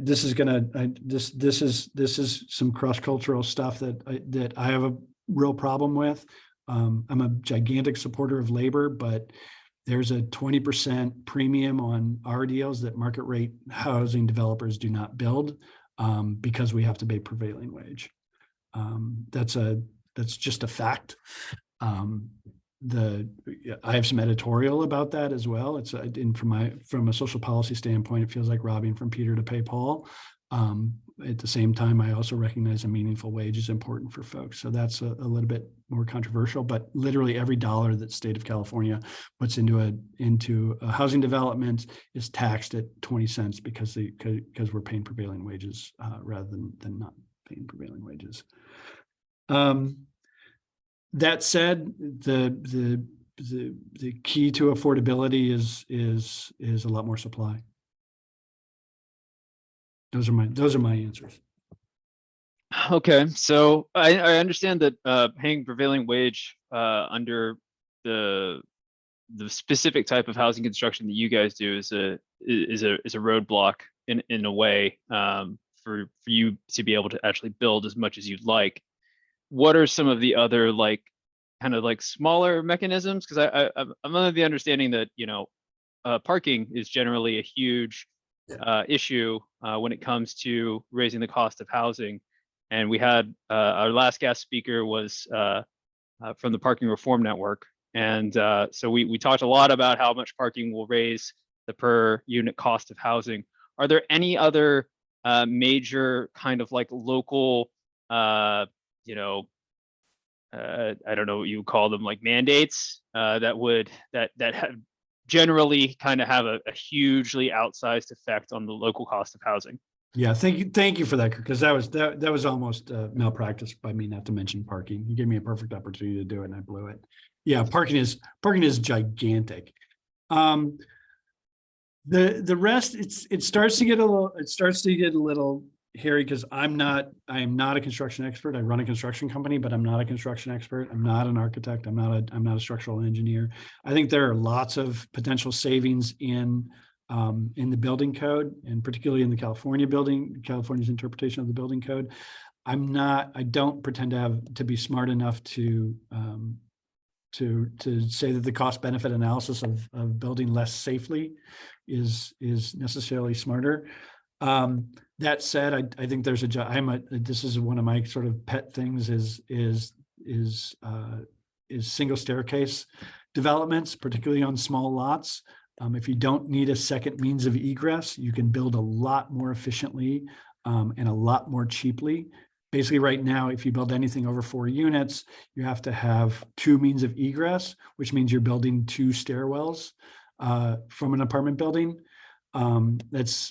This is some cross-cultural stuff that I have a real problem with. I'm a gigantic supporter of labor, but there's a 20% premium on our deals that market rate housing developers do not build, because we have to pay prevailing wage. That's just a fact. I have some editorial about that as well. It's from a social policy standpoint, it feels like robbing from Peter to pay Paul. At the same time, I also recognize a meaningful wage is important for folks. So that's a little bit more controversial, but literally every dollar that state of California puts into a housing development is taxed at 20 cents because we're paying prevailing wages rather than not paying prevailing wages. That said, the key to affordability is a lot more supply. Those are my answers. Okay, so I understand that paying prevailing wage under the specific type of housing construction that you guys do is a roadblock in a way for you to be able to actually build as much as you'd like. What are some of the other kind of smaller mechanisms? Because I'm under the understanding that parking is generally a huge issue when it comes to raising the cost of housing. And we had our last guest speaker was from the Parking Reform Network. And so we talked a lot about how much parking will raise the per unit cost of housing. Are there any other major kind of local, I don't know what you would call them, mandates that have generally kind of have a hugely outsized effect on the local cost of housing? Yeah, thank you for that, because that was almost malpractice by me not to mention parking. You gave me a perfect opportunity to do it, and I blew it. Yeah, parking is gigantic. The rest, it starts to get a little hairy, because I am not a construction expert. I run a construction company, but I'm not a construction expert. I'm not an architect. I'm not a structural engineer. I think there are lots of potential savings in the building code, and particularly in the California's interpretation of the building code. I don't pretend to be smart enough to say that the cost benefit analysis of building less safely is necessarily smarter. That said, I think there's this is one of my sort of pet things is single staircase developments, particularly on small lots. If you don't need a second means of egress, you can build a lot more efficiently and a lot more cheaply. Basically, right now, if you build anything over 4 units, you have to have 2 means of egress, which means you're building 2 stairwells from an apartment building. That's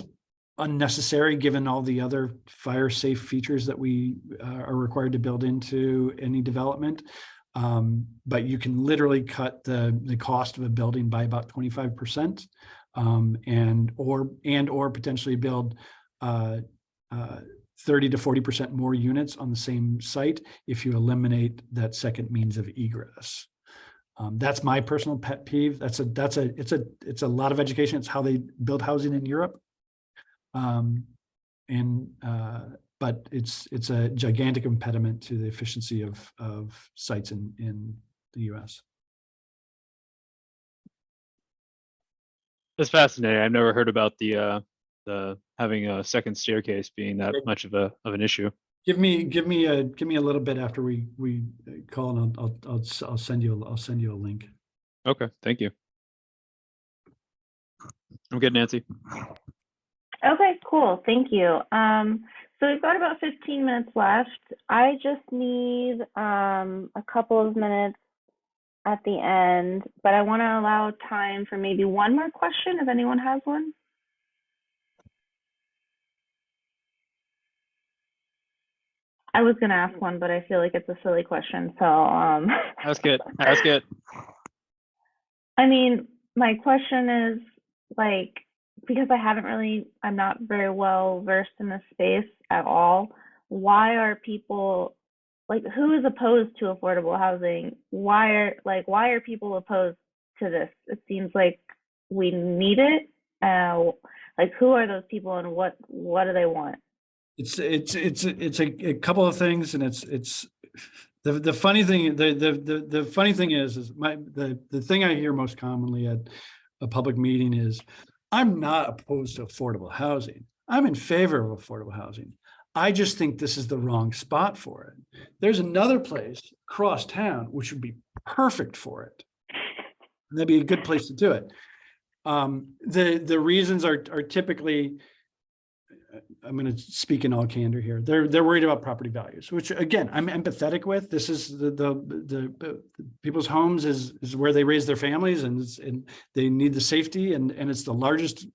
unnecessary given all the other fire safe features that we are required to build into any development. But you can literally cut the cost of a building by about 25%, and or potentially build 30 to 40% more units on the same site if you eliminate that second means of egress. That's my personal pet peeve. It's a lot of education. It's how they build housing in Europe. But it's a gigantic impediment to the efficiency of sites in the US. That's fascinating. I've never heard about the having a second staircase being that much of an issue. Give me a little bit after we call, and I'll send you a link. Okay, thank you. I'm good, Nancy. Okay, cool. Thank you. So we've got about 15 minutes left. I just need a couple of minutes at the end, but I want to allow time for maybe one more question if anyone has one. I was going to ask one, but I feel like it's a silly question. So Ask it. Ask it. I mean, my question is like, because I'm not very well versed in this space at all. Why are people like, who is opposed to affordable housing? Why are people opposed to this? It seems like we need it. Like, who are those people and what do they want? It's a couple of things, and it's the funny thing. The funny thing is the thing I hear most commonly at a public meeting is, I'm not opposed to affordable housing. I'm in favor of affordable housing. I just think this is the wrong spot for it. There's another place across town which would be perfect for it. And that'd be a good place to do it. The reasons are typically, I'm going to speak in all candor here. They're worried about property values, which again, I'm empathetic with. This is the people's homes is where they raise their families, and they need the safety, and it's the largest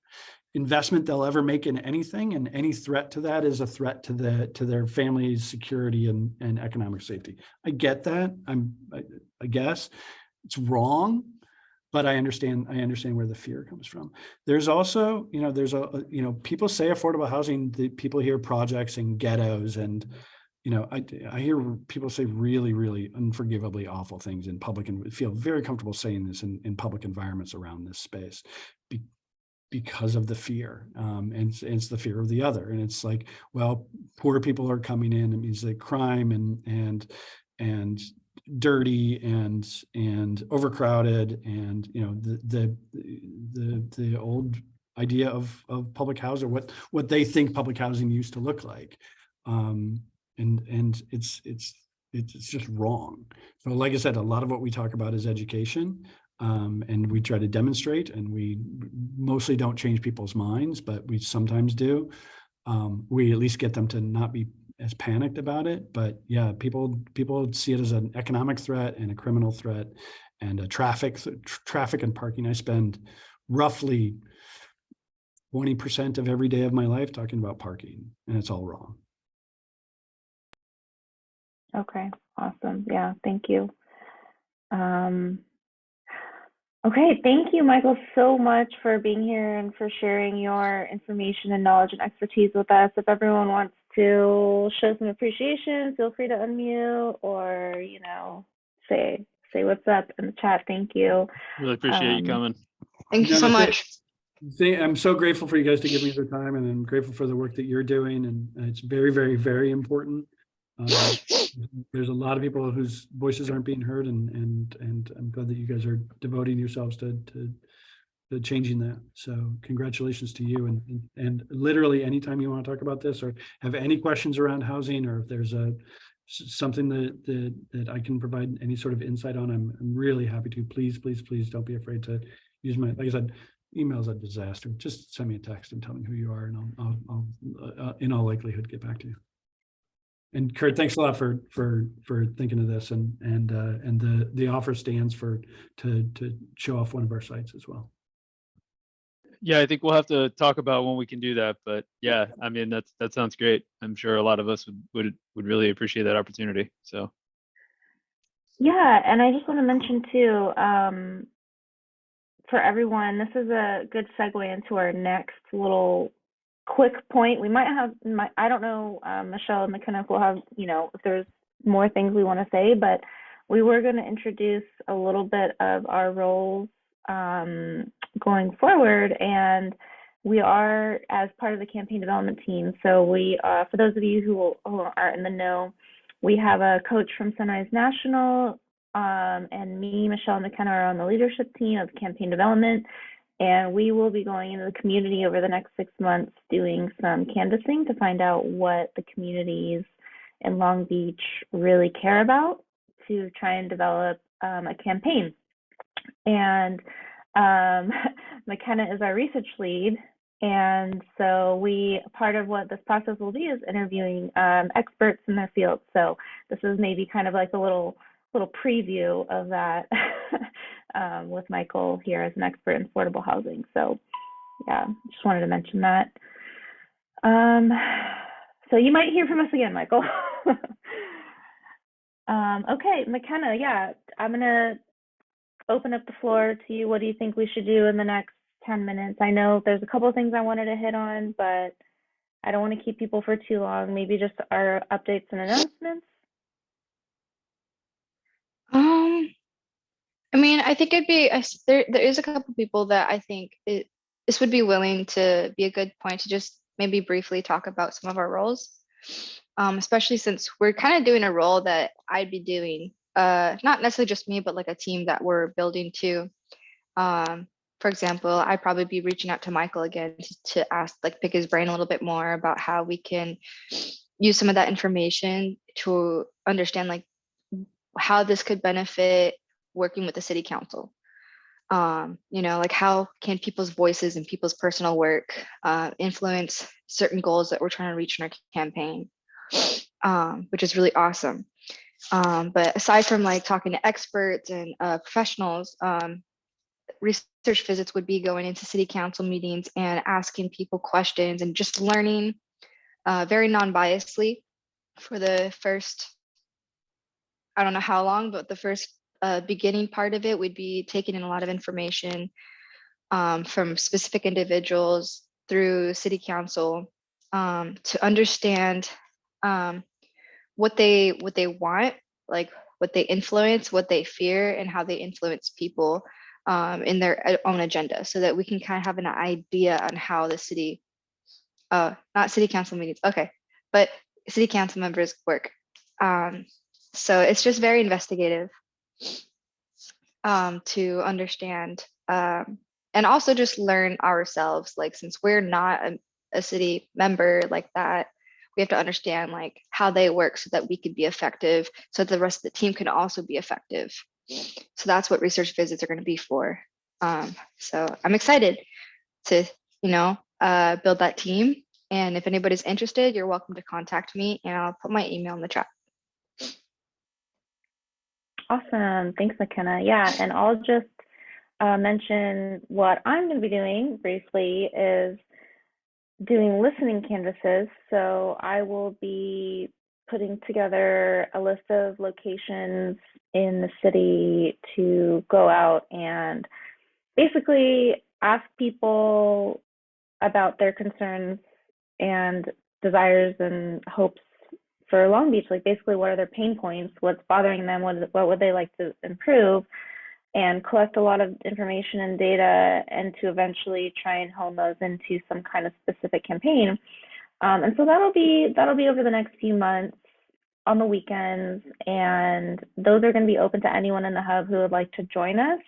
investment they'll ever make in anything. And any threat to that is a threat to their family's security and economic safety. I get that. I guess it's wrong, but I understand where the fear comes from. There's also, people say affordable housing, the people hear projects and ghettos, and, I hear people say really, really unforgivably awful things in public, and feel very comfortable saying this in public environments around this space because of the fear. And it's the fear of the other. And it's like, well, poor people are coming in. It means that crime and dirty and overcrowded, and the old idea of public housing, what they think public housing used to look like, and it's just wrong. So like I said, a lot of what we talk about is education, and we try to demonstrate, and we mostly don't change people's minds, but we sometimes do. We at least get them to not be as panicked about it. But yeah, people see it as an economic threat and a criminal threat and a traffic and parking. I spend roughly 20% of every day of my life talking about parking, and it's all wrong. Okay, awesome. Yeah, thank you. Okay, thank you, Michael, so much for being here and for sharing your information and knowledge and expertise with us. If everyone wants to show some appreciation, feel free to unmute or, say what's up in the chat. Thank you. Really appreciate you coming. Thank you so much. I'm so grateful for you guys to give me the time, and I'm grateful for the work that you're doing. And it's very, very, very important. There's a lot of people whose voices aren't being heard, and I'm glad that you guys are devoting yourselves to changing that. So congratulations to you, and literally anytime you want to talk about this or have any questions around housing, or if there's something that I can provide any sort of insight on, I'm really happy to. Please don't be afraid to use my, like I said, email's a disaster. Just send me a text and tell me who you are, and I'll in all likelihood get back to you. And Kurt, thanks a lot for thinking of this, and the offer stands to show off one of our sites as well. Yeah, I think we'll have to talk about when we can do that, but yeah, I mean, that sounds great. I'm sure a lot of us would really appreciate that opportunity. So Yeah, and I just want to mention too, for everyone, this is a good segue into our next little quick point. We might have, I don't know, Michelle and McKenna will have, if there's more things we want to say, but we were going to introduce a little bit of our roles going forward, and we are as part of the campaign development team. So we, for those of you who are in the know, we have a coach from Sunrise National, and me, Michelle, and McKenna are on the leadership team of campaign development. And we will be going into the community over the next 6 months doing some canvassing to find out what the communities in Long Beach really care about to try and develop a campaign. And McKenna is our research lead. And so part of what this process will be is interviewing experts in their field. So this is maybe kind of like a little preview of that with Michael here as an expert in affordable housing. So yeah, just wanted to mention that. So you might hear from us again, Michael. Okay, McKenna, yeah, I'm gonna open up the floor to you. What do you think we should do in the next 10 minutes? I know there's a couple of things I wanted to hit on, but I don't want to keep people for too long. Maybe just our updates and announcements. I mean, I think there is a couple people that I think this would be willing to be a good point to just maybe briefly talk about some of our roles. Especially since we're kind of doing a role that I'd be doing, not necessarily just me, but like a team that we're building too. For example, I'd probably be reaching out to Michael again to ask, like, pick his brain a little bit more about how we can use some of that information to understand like how this could benefit working with the city council. Like how can people's voices and people's personal work influence certain goals that we're trying to reach in our campaign, which is really awesome. But aside from like talking to experts and professionals, research visits would be going into city council meetings and asking people questions and just learning very non-biasedly for the first, I don't know how long, but the first beginning part of it would be taking in a lot of information from specific individuals through city council to understand what they want, like what they influence, what they fear, and how they influence people in their own agenda, so that we can kind of have an idea on how the city, not city council meetings, okay, but city council members work. So it's just very investigative to understand and also just learn ourselves, like since we're not a city member like that, we have to understand like how they work so that we could be effective, so that the rest of the team can also be effective. So that's what research visits are going to be for. So I'm excited to, build that team. And if anybody's interested, you're welcome to contact me, and I'll put my email in the chat. Awesome. Thanks, McKenna. Yeah, and I'll just mention what I'm going to be doing briefly is doing listening canvases. So I will be putting together a list of locations in the city to go out and basically ask people about their concerns and desires and hopes for Long Beach. Like basically, what are their pain points? What's bothering them? What would they like to improve? And collect a lot of information and data, and to eventually try and hone those into some kind of specific campaign. And so that'll be over the next few months on the weekends, and those are going to be open to anyone in the hub who would like to join us.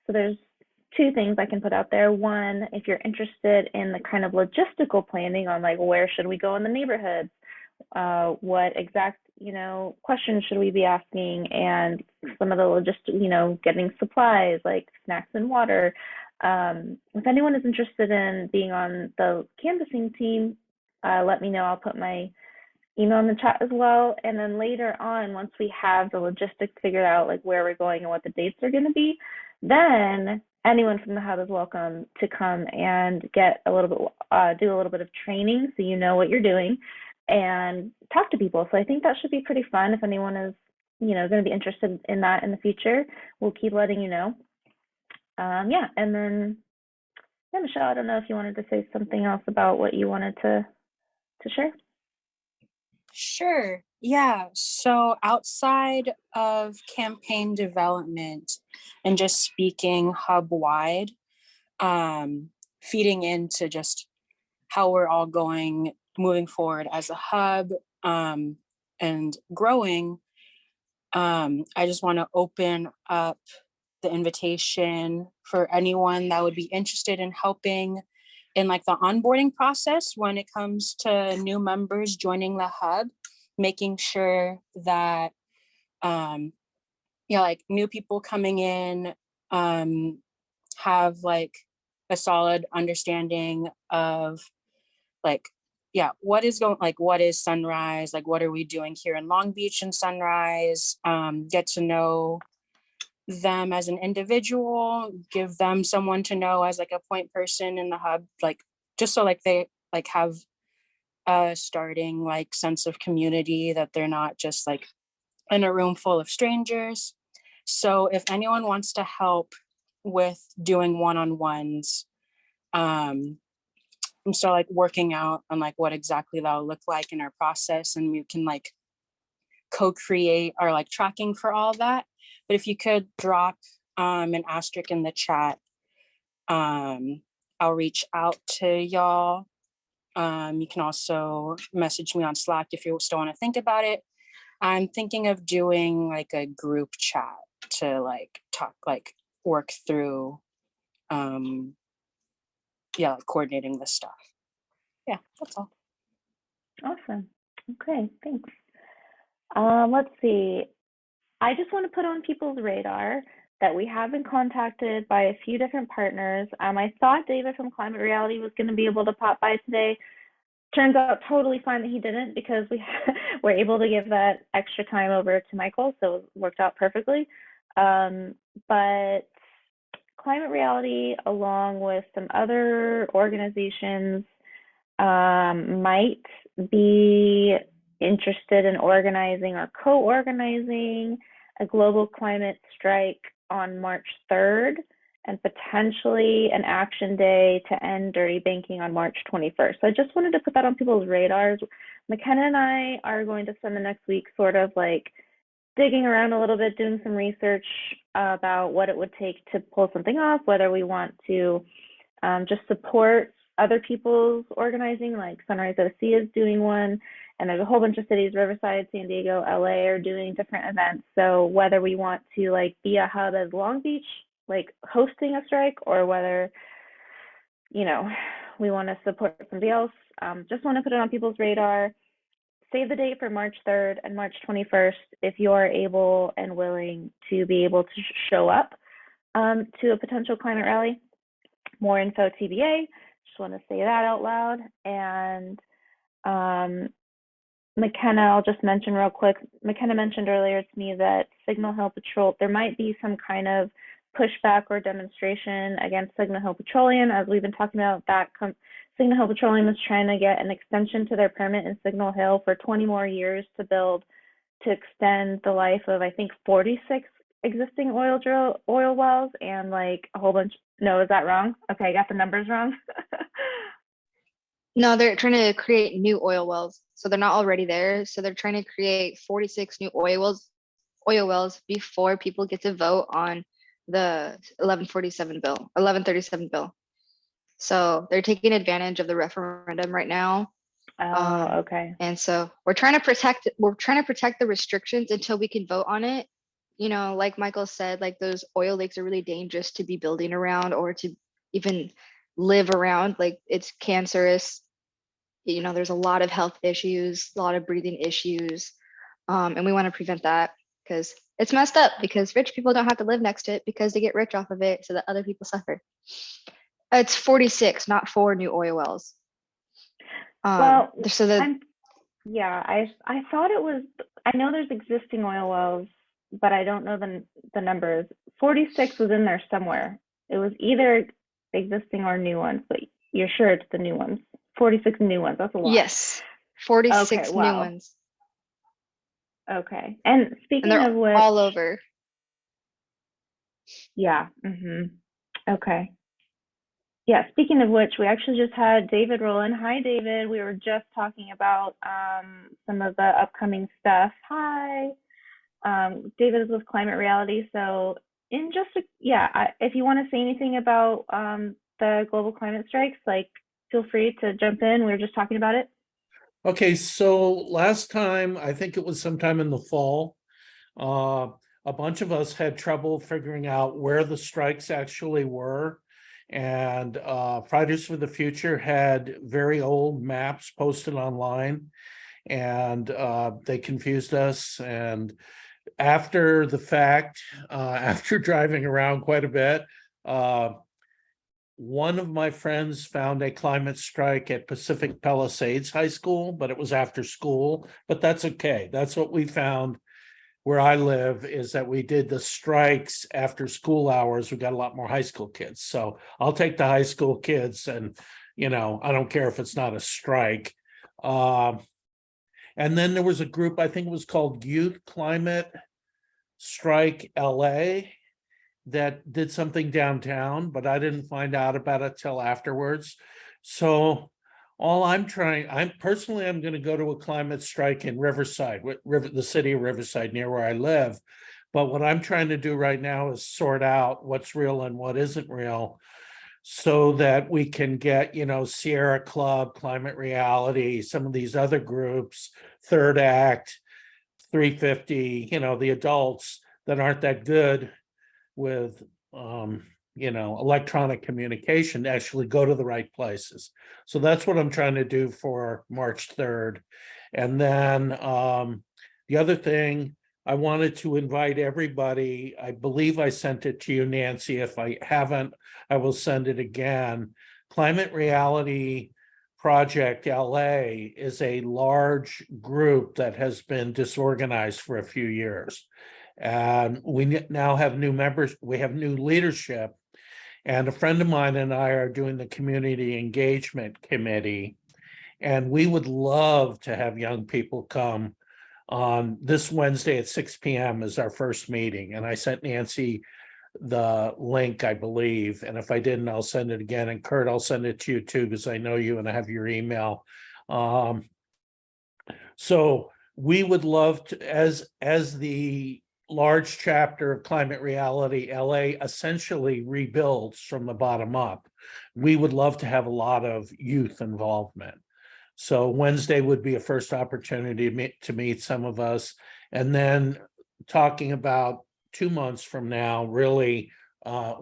So there's two things I can put out there. One, if you're interested in the kind of logistical planning on like where should we go in the neighborhoods, what exact questions should we be asking, and some of the logistics, getting supplies like snacks and water. If anyone is interested in being on the canvassing team, let me know. I'll put my email in the chat as well. And then later on, once we have the logistics figured out, like where we're going and what the dates are going to be, then anyone from the hub is welcome to come and get a little bit, do a little bit of training so you know what you're doing and talk to people. So I think that should be pretty fun. If anyone is, going to be interested in that in the future, we'll keep letting you know. Yeah, and then, yeah, Michelle, I don't know if you wanted to say something else about what you wanted to share. Sure. Yeah. So outside of campaign development and just speaking hub wide, feeding into just how we're all moving forward as a hub and growing, I just want to open up the invitation for anyone that would be interested in helping in like the onboarding process when it comes to new members joining the hub, making sure that like new people coming in have like a solid understanding of like, yeah, what is going, like, what is Sunrise? Like, what are we doing here in Long Beach and Sunrise? Get to know them as an individual, give them someone to know as like a point person in the hub, like just so like they like have a starting like sense of community, that they're not just like in a room full of strangers. So if anyone wants to help with doing one-on-ones, I'm still like working out on like what exactly that'll look like in our process, and we can like co-create our like tracking for all of that. But if you could drop an asterisk in the chat, I'll reach out to y'all. You can also message me on Slack if you still want to think about it. I'm thinking of doing like a group chat to like talk, like work through, yeah, like coordinating this stuff. Yeah, that's all. Awesome. Okay, thanks. Let's see. I just want to put on people's radar that we have been contacted by a few different partners. I thought David from Climate Reality was going to be able to pop by today. Turns out totally fine that he didn't, because we were able to give that extra time over to Michael, so it worked out perfectly. But Climate Reality, along with some other organizations, might be interested in organizing or co-organizing a global climate strike on March 3rd, and potentially an action day to end dirty banking on March 21st. So I just wanted to put that on people's radars. McKenna and I are going to spend the next week sort of like digging around a little bit, doing some research about what it would take to pull something off, whether we want to just support other people's organizing, like Sunrise OC is doing one, and there's a whole bunch of cities, Riverside, San Diego, LA, are doing different events. So whether we want to like be a hub as Long Beach, like hosting a strike, or whether, you know, we want to support somebody else, just want to put it on people's radar. Save the date for March 3rd and March 21st if you're able and willing to be able to show up to a potential climate rally. More info TBA. Just want to say that out loud. And McKenna, I'll just mention real quick. McKenna mentioned earlier to me that Signal Hill Patrol, there might be some kind of pushback or demonstration against Signal Hill Petroleum, as we've been talking about. That Signal Hill Petroleum is trying to get an extension to their permit in Signal Hill for 20 more years to extend the life of, I think, 46 existing oil wells, and like a whole bunch. No, is that wrong? Okay, I got the numbers wrong. No, they're trying to create new oil wells. So they're not already there. So they're trying to create 46 new oil wells before people get to vote on the 1137 bill. So they're taking advantage of the referendum right now. Oh, okay. And so we're trying to protect the restrictions until we can vote on it. You know, like Michael said, like those oil lakes are really dangerous to be building around or to even live around. Like it's cancerous. You know, there's a lot of health issues, a lot of breathing issues. And we want to prevent that, because it's messed up, because rich people don't have to live next to it because they get rich off of it so that other people suffer. It's 46, not 4 new oil wells. Well, so that yeah, I thought it was, I know there's existing oil wells, but I don't know the numbers. 46 was in there somewhere. It was either existing or new ones, but you're sure it's the new ones. 46 new ones, that's a lot. Yes, 46 okay, wow. new ones. Okay, and speaking of which, all over. Yeah, okay. Yeah, speaking of which, we actually just had David roll in. Hi, David. We were just talking about some of the upcoming stuff. Hi. David is with Climate Reality. So if you want to say anything about the global climate strikes, like feel free to jump in. We were just talking about it. Okay, so last time, I think it was sometime in the fall, a bunch of us had trouble figuring out where the strikes actually were. And Fridays for the Future had very old maps posted online, and they confused us. And after the fact, after driving around quite a bit, one of my friends found a climate strike at Pacific Palisades High School, but it was after school, but that's okay. That's what we found where I live, is that we did the strikes after school hours. We got a lot more high school kids. So I'll take the high school kids, and, I don't care if it's not a strike. And then there was a group, I think it was called Youth Climate Strike LA, that did something downtown, but I didn't find out about it till afterwards. So I'm going to go to a climate strike in Riverside, the city of Riverside, near where I live. But what I'm trying to do right now is sort out what's real and what isn't real, so that we can get, Sierra Club, Climate Reality, some of these other groups, Third Act, 350, the adults that aren't that good with electronic communication, to actually go to the right places. So that's what I'm trying to do for March 3rd. And then the other thing, I wanted to invite everybody. I believe I sent it to you, Nancy. If I haven't, I will send it again. Climate Reality Project LA is a large group that has been disorganized for a few years. And we now have new members, we have new leadership. And a friend of mine and I are doing the community engagement committee. And we would love to have young people come on this Wednesday at 6 p.m. is our first meeting. And I sent Nancy the link, I believe. And if I didn't, I'll send it again. And Kurt, I'll send it to you too, because I know you and I have your email. So we would love to, as the large chapter of Climate Reality LA essentially rebuilds from the bottom up, we would love to have a lot of youth involvement. So Wednesday would be a first opportunity to meet some of us. And then talking about 2 months from now, really, 5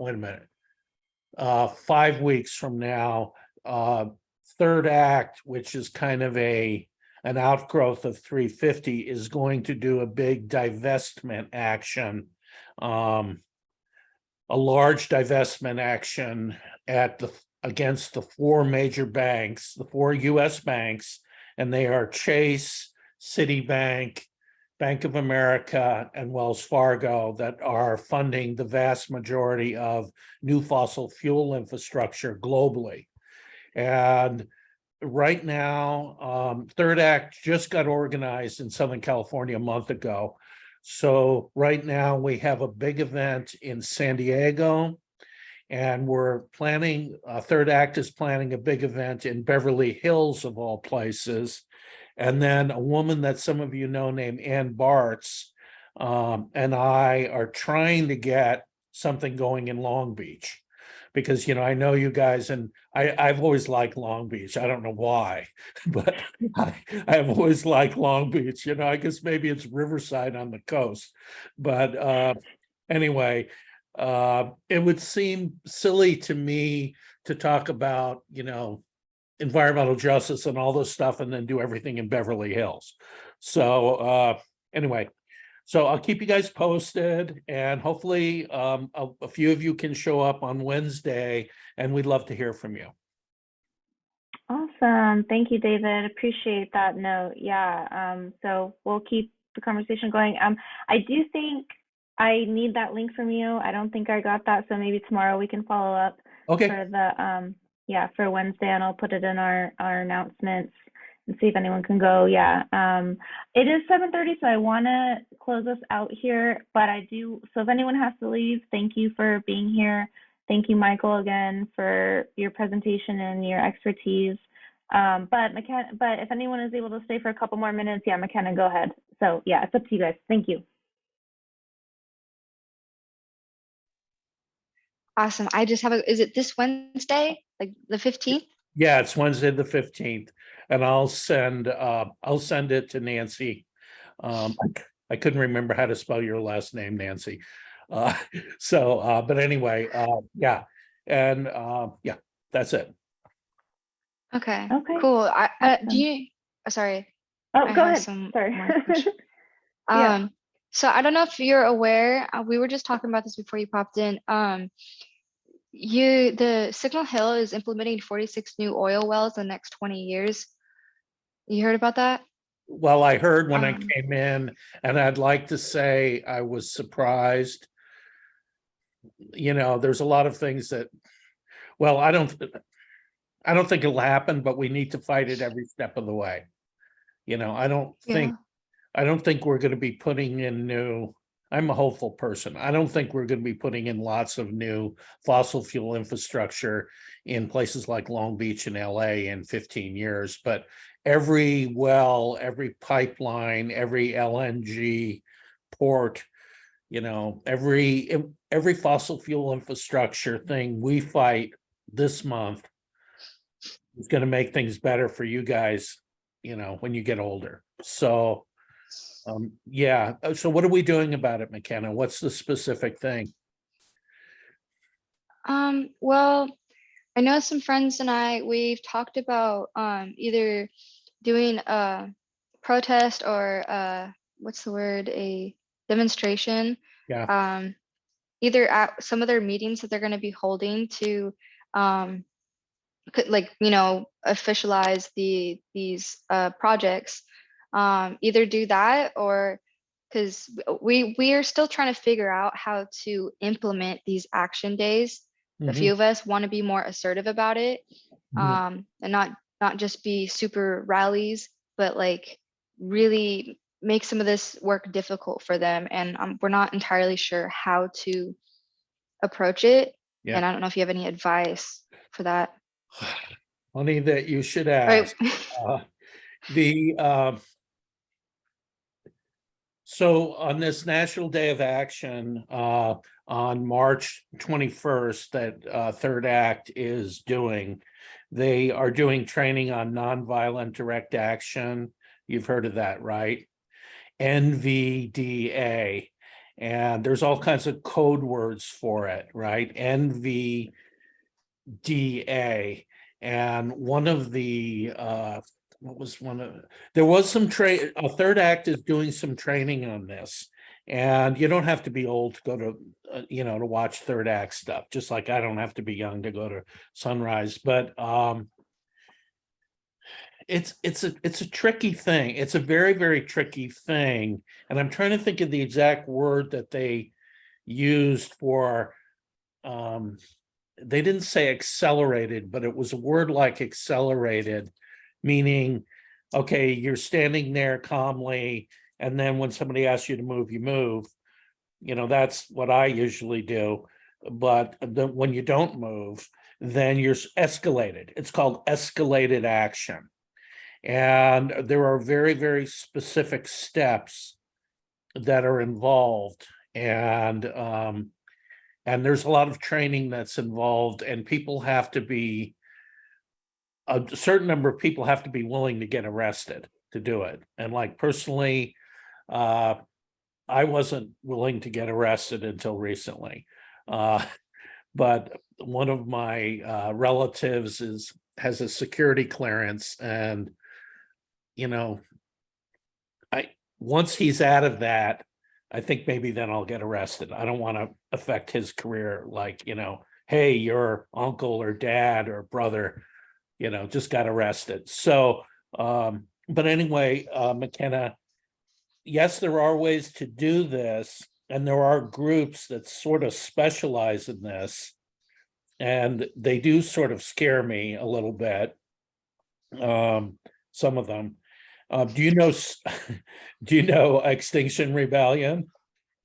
weeks from now, Third Act, which is kind of an outgrowth of 350, is going to do a big divestment action, a large divestment action against the four major banks, the four US banks, and they are Chase, Citibank, Bank of America, and Wells Fargo, that are funding the vast majority of new fossil fuel infrastructure globally. And right now, Third Act just got organized in Southern California a month ago. So right now we have a big event in San Diego, and we're planning, Third Act is planning a big event in Beverly Hills, of all places. And then a woman that some of you know named Ann Bartz and I are trying to get something going in Long Beach. Because, I know you guys, and I've always liked Long Beach. I don't know why, but I've always liked Long Beach. I guess maybe it's Riverside on the coast. But anyway, it would seem silly to me to talk about, environmental justice and all this stuff and then do everything in Beverly Hills. So anyway, so I'll keep you guys posted, and hopefully a few of you can show up on Wednesday, and we'd love to hear from you. Awesome. Thank you, David. Appreciate that note. Yeah. So we'll keep the conversation going. I do think I need that link from you. I don't think I got that. So maybe tomorrow we can follow up Okay. for the for Wednesday, and I'll put it in our announcements and see if anyone can go. Yeah. It is 7:30, so I want to close us out here, but so if anyone has to leave, thank you for being here. Thank you, Michael, again for your presentation and your expertise. But if anyone is able to stay for a couple more minutes, McKenna, go ahead. So yeah, it's up to you guys. Thank you. Awesome. I just have is it this Wednesday, like the 15th? Yeah, it's Wednesday the 15th, and I'll send it to Nancy. I couldn't remember how to spell your last name, Nancy. But anyway, yeah, and yeah, that's it. Okay. Okay. Cool. Awesome. Do you? Sorry. Oh, I go have ahead. some Sorry. more questions. Yeah. So I don't know if you're aware. We were just talking about this before you popped in. the Signal Hill is implementing 46 new oil wells in the next 20 years. You heard about that? Well, I heard when I Um, came in, and I'd like to say I was surprised. You know, there's a lot of things that, well, I don't think it'll happen, but we need to fight it every step of the way. You know, I don't Yeah. think we're going to be putting in new. I'm a hopeful person. I don't think we're going to be putting in lots of new fossil fuel infrastructure in places like Long Beach and LA in 15 years, but every well, every pipeline, every LNG port, you know, every fossil fuel infrastructure thing we fight this month is going to make things better for you guys, you know, when you get older. So yeah. So what are we doing about it, McKenna? What's the specific thing? Well, I know some friends and we've talked about either doing a protest or what's the word, a demonstration, Yeah. either at some of their meetings that they're going to be holding to like, you know, officialize these projects. Either do that, or because we are still trying to figure out how to implement these action days. A few Mhm, of us want to be more assertive about it, mhm. and not just be super rallies, but like really make some of this work difficult for them. And we're not entirely sure how to approach it. Yeah. And I don't know if you have any advice for that. Funny that you should Right. ask. The So on this National Day of Action, on March 21st, that Third Act is doing, they are doing training on nonviolent direct action. You've heard of that, right? NVDA. And there's all kinds of code words for it, right? NVDA. And one of the what was one of there was some a Third Act is doing some training on this, and you don't have to be old to go to you know, to watch Third Act stuff, just like I don't have to be young to go to Sunrise. But it's a tricky thing. It's a very, very tricky thing, and I'm trying to think of the exact word that they used for they didn't say accelerated, but it was a word like accelerated, meaning, okay, you're standing there calmly, and then when somebody asks you to move, you move. You know, that's what I usually do. But when you don't move, then you're escalated. It's called escalated action. And there are very, very specific steps that are involved. And there's a lot of training that's involved, and people have to be a certain number of people have to be willing to get arrested to do it. And like personally, I wasn't willing to get arrested until recently. But one of my relatives has a security clearance, and you know, once he's out of that, I think maybe then I'll get arrested. I don't want to affect his career, like, you know, hey, your uncle or dad or brother, you know, just got arrested. So, but anyway, McKenna, yes, there are ways to do this, and there are groups that sort of specialize in this, and they do sort of scare me a little bit. Some of them. Do you know do you know Extinction Rebellion?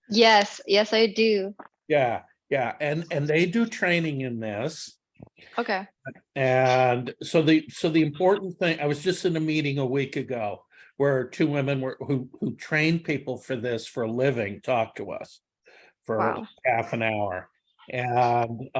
Yes, yes, I do. Yeah, yeah, and they do training in this. Okay. And so the important thing, I was just in a meeting a week ago where two women who train people for this for a living talked to us for Wow. half an hour. And